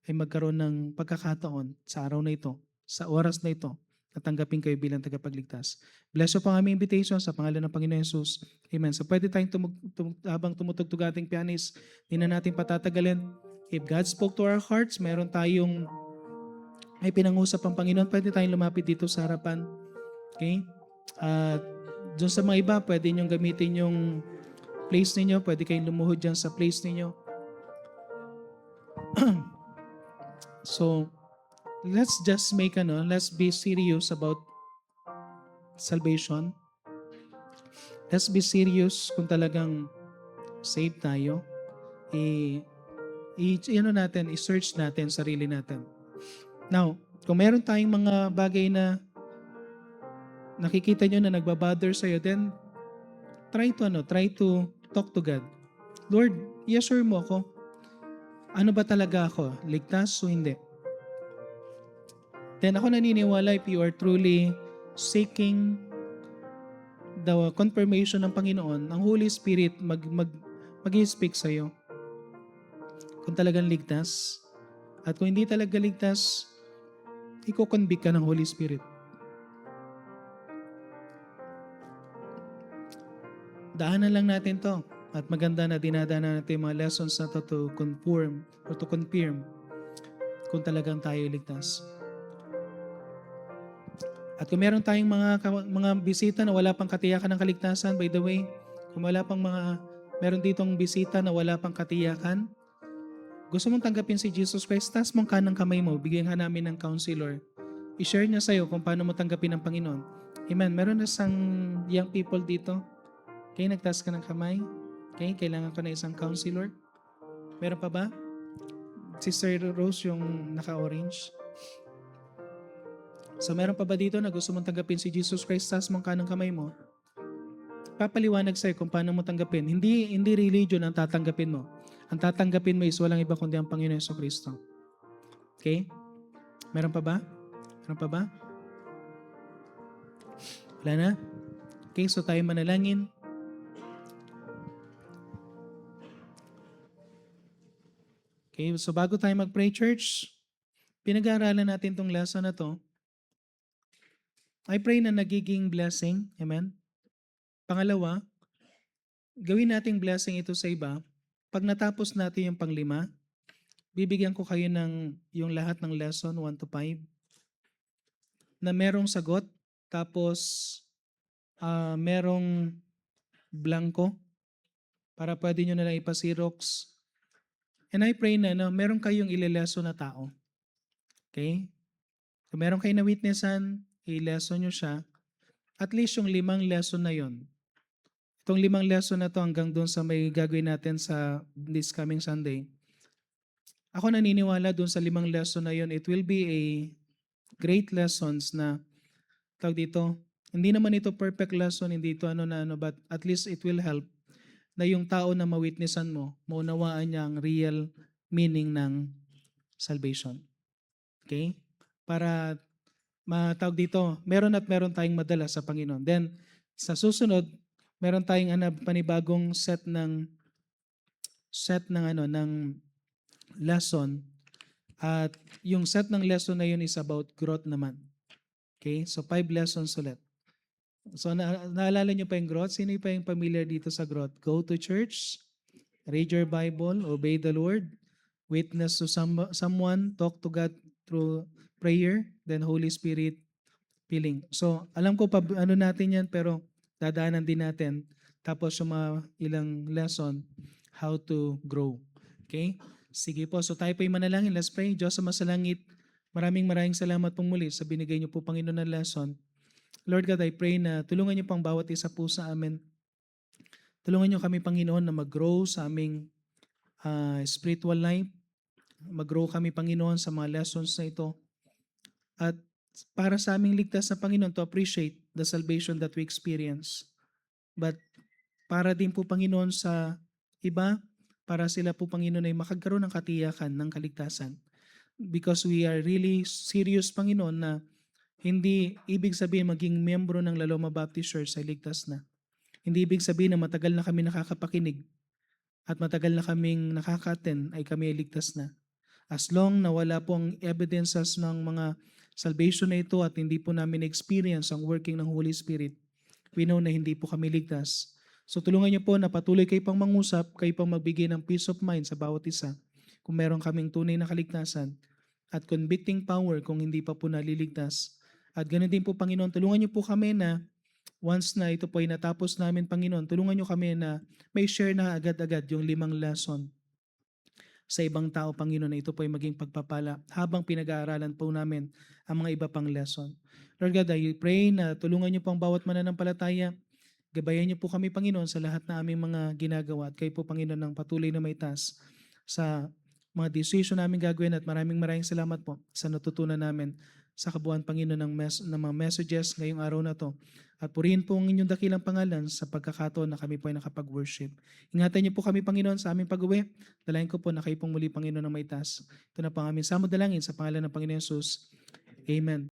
ay magkaroon ng pagkakataon sa araw na ito, sa oras na ito, na tanggapin kayo bilang tagapagligtas. Bless po ang aming invitation sa pangalan ng Panginoon Jesus. Amen. So pwede tayong habang tumutugtog ating pianist, hindi na natin patatagalin. If God spoke to our hearts, meron tayong may pinangusap ang Panginoon, pwede tayong lumapit dito sa harapan. Okay? At doon sa mga iba, pwede niyong gamitin yung place ninyo, pwede kayong lumuhod dyan sa place ninyo. So, let's just let's be serious about salvation. Let's be serious kung talagang saved tayo. I-search natin sarili natin. Now, kung meron tayong mga bagay na nakikita nyo na nagbabother sa'yo, then try to talk to God. Lord, i-assure mo ako, ano ba talaga ako? Ligtas o hindi? Then ako naniniwala if you are truly seeking the confirmation ng Panginoon, ang Holy Spirit mag-speak sa'yo. Kung talagang ligtas. At kung hindi talaga ligtas, iko-convict ka ng Holy Spirit. Daanan lang natin to. At maganda na dinadaanan natin yung mga lessons na to confirm or to confirm kung talagang tayo ligtas. At kung meron tayong mga bisita na wala pang katiyakan ng kaligtasan, by the way, kung meron ditong bisita na wala pang katiyakan, gusto mong tanggapin si Jesus Christ, taas mong kanang kamay mo, bigyan ka namin ng counselor. I-share niya sa'yo kung paano mo tanggapin ang Panginoon. Amen. Meron na isang young people dito. Okay, nagtaas ka ng kamay. Okay, kailangan ko na isang counselor. Meron pa ba? Sister Rose, yung naka-orange. So meron pa ba dito na gusto mong tanggapin si Jesus Christ, taas mong kanang kamay mo? Papaliwanag sa'yo kung paano mo tanggapin. Hindi religion ang tatanggapin mo. Ang tatanggapin mo is walang iba kundi ang Panginoon Jesucristo. Okay? Meron pa ba? Meron pa ba? Wala na? Okay, so tayo manalangin. Okay, so bago tayo mag-pray, church, pinag-aaralan natin tong lesson na to. I pray na nagiging blessing. Amen? Pangalawa, gawin nating blessing ito sa iba. Pag natapos natin yung panglima, bibigyan ko kayo ng yung lahat ng lesson 1 to 5 na merong sagot, tapos merong blanco para pwede nyo na lang ipasirox. And I pray na meron kayong ileleso na tao. Okay? Kung meron kayo na witnessan, i-lesson nyo siya. At least yung 5 lesson na yon. Itong 5 lesson na to hanggang doon sa may gagawin natin sa this coming Sunday. Ako naniniwala doon sa 5 lesson na yon, it will be a great lessons na tawag dito. Hindi naman ito perfect lesson, hindi ito but at least it will help na yung tao na mawitnessan mo, maunawaan niya ang real meaning ng salvation. Okay? Para matawag dito, meron tayong madala sa Panginoon. Then, sa susunod, meron tayong panibagong set ng lesson. At yung set ng lesson na yun is about growth naman. Okay? So, 5 lessons ulit. So, naalala nyo pa yung growth? Sino pa yung familiar dito sa growth? Go to church, read your Bible, obey the Lord, witness to someone, talk to God through prayer, then Holy Spirit filling. So, alam ko pa natin yan, pero dadaanan din natin. Tapos yung mga ilang lesson, how to grow. Okay? Sige po. So tayo po yung manalangin. Let's pray. Diyos sa masalangit, maraming salamat pong muli sa binigay niyo po, Panginoon, na lesson. Lord God, I pray na tulungan niyo pang bawat isa po sa amin. Tulungan niyo kami, Panginoon, na mag-grow sa aming spiritual life. Mag-grow kami, Panginoon, sa mga lessons na ito. At para sa aming ligtas na Panginoon, to appreciate the salvation that we experience. But para din po, Panginoon, sa iba, para sila po, Panginoon, ay makagkaroon ng katiyakan ng kaligtasan. Because we are really serious, Panginoon, na hindi ibig sabihin maging miyembro ng Laloma Baptist Church ay ligtas na. Hindi ibig sabihin na matagal na kami nakakapakinig at matagal na kaming nakaka-attend ay kami ay ligtas na. As long na wala pong evidences ng mga salvation na ito at hindi po namin experience ang working ng Holy Spirit, we know na hindi po kami ligtas. So tulungan niyo po na patuloy kayo pang mangusap, kayo pang magbigay ng peace of mind sa bawat isa kung meron kaming tunay na kaligtasan at convicting power kung hindi pa po naliligtas. At ganoon din po, Panginoon, tulungan niyo po kami na once na ito po ay natapos namin, Panginoon, tulungan niyo kami na may share na agad-agad yung 5 lesson sa ibang tao, Panginoon, na ito po ay maging pagpapala habang pinag-aaralan po namin ang mga iba pang lesson. Lord God, I pray na tulungan niyo po ang bawat mananampalataya. Gabayan niyo po kami, Panginoon, sa lahat na aming mga ginagawa. At kayo po, Panginoon, ng patuloy na may taas sa mga decision namin gagawin. At maraming salamat po sa natutunan namin sa kabuuan, Panginoon, ng mga messages ngayong araw na to. At purihin po ang inyong dakilang pangalan sa pagkakataon na kami po ay nakapag-worship. Ingatan niyo po kami, Panginoon, sa aming pag-uwi. Dalayan ko po na kayo pong muli, Panginoon, ng may taas. Ito na po ang aming samod dalangin sa pangalan ng Panginoon Jesus. Amen.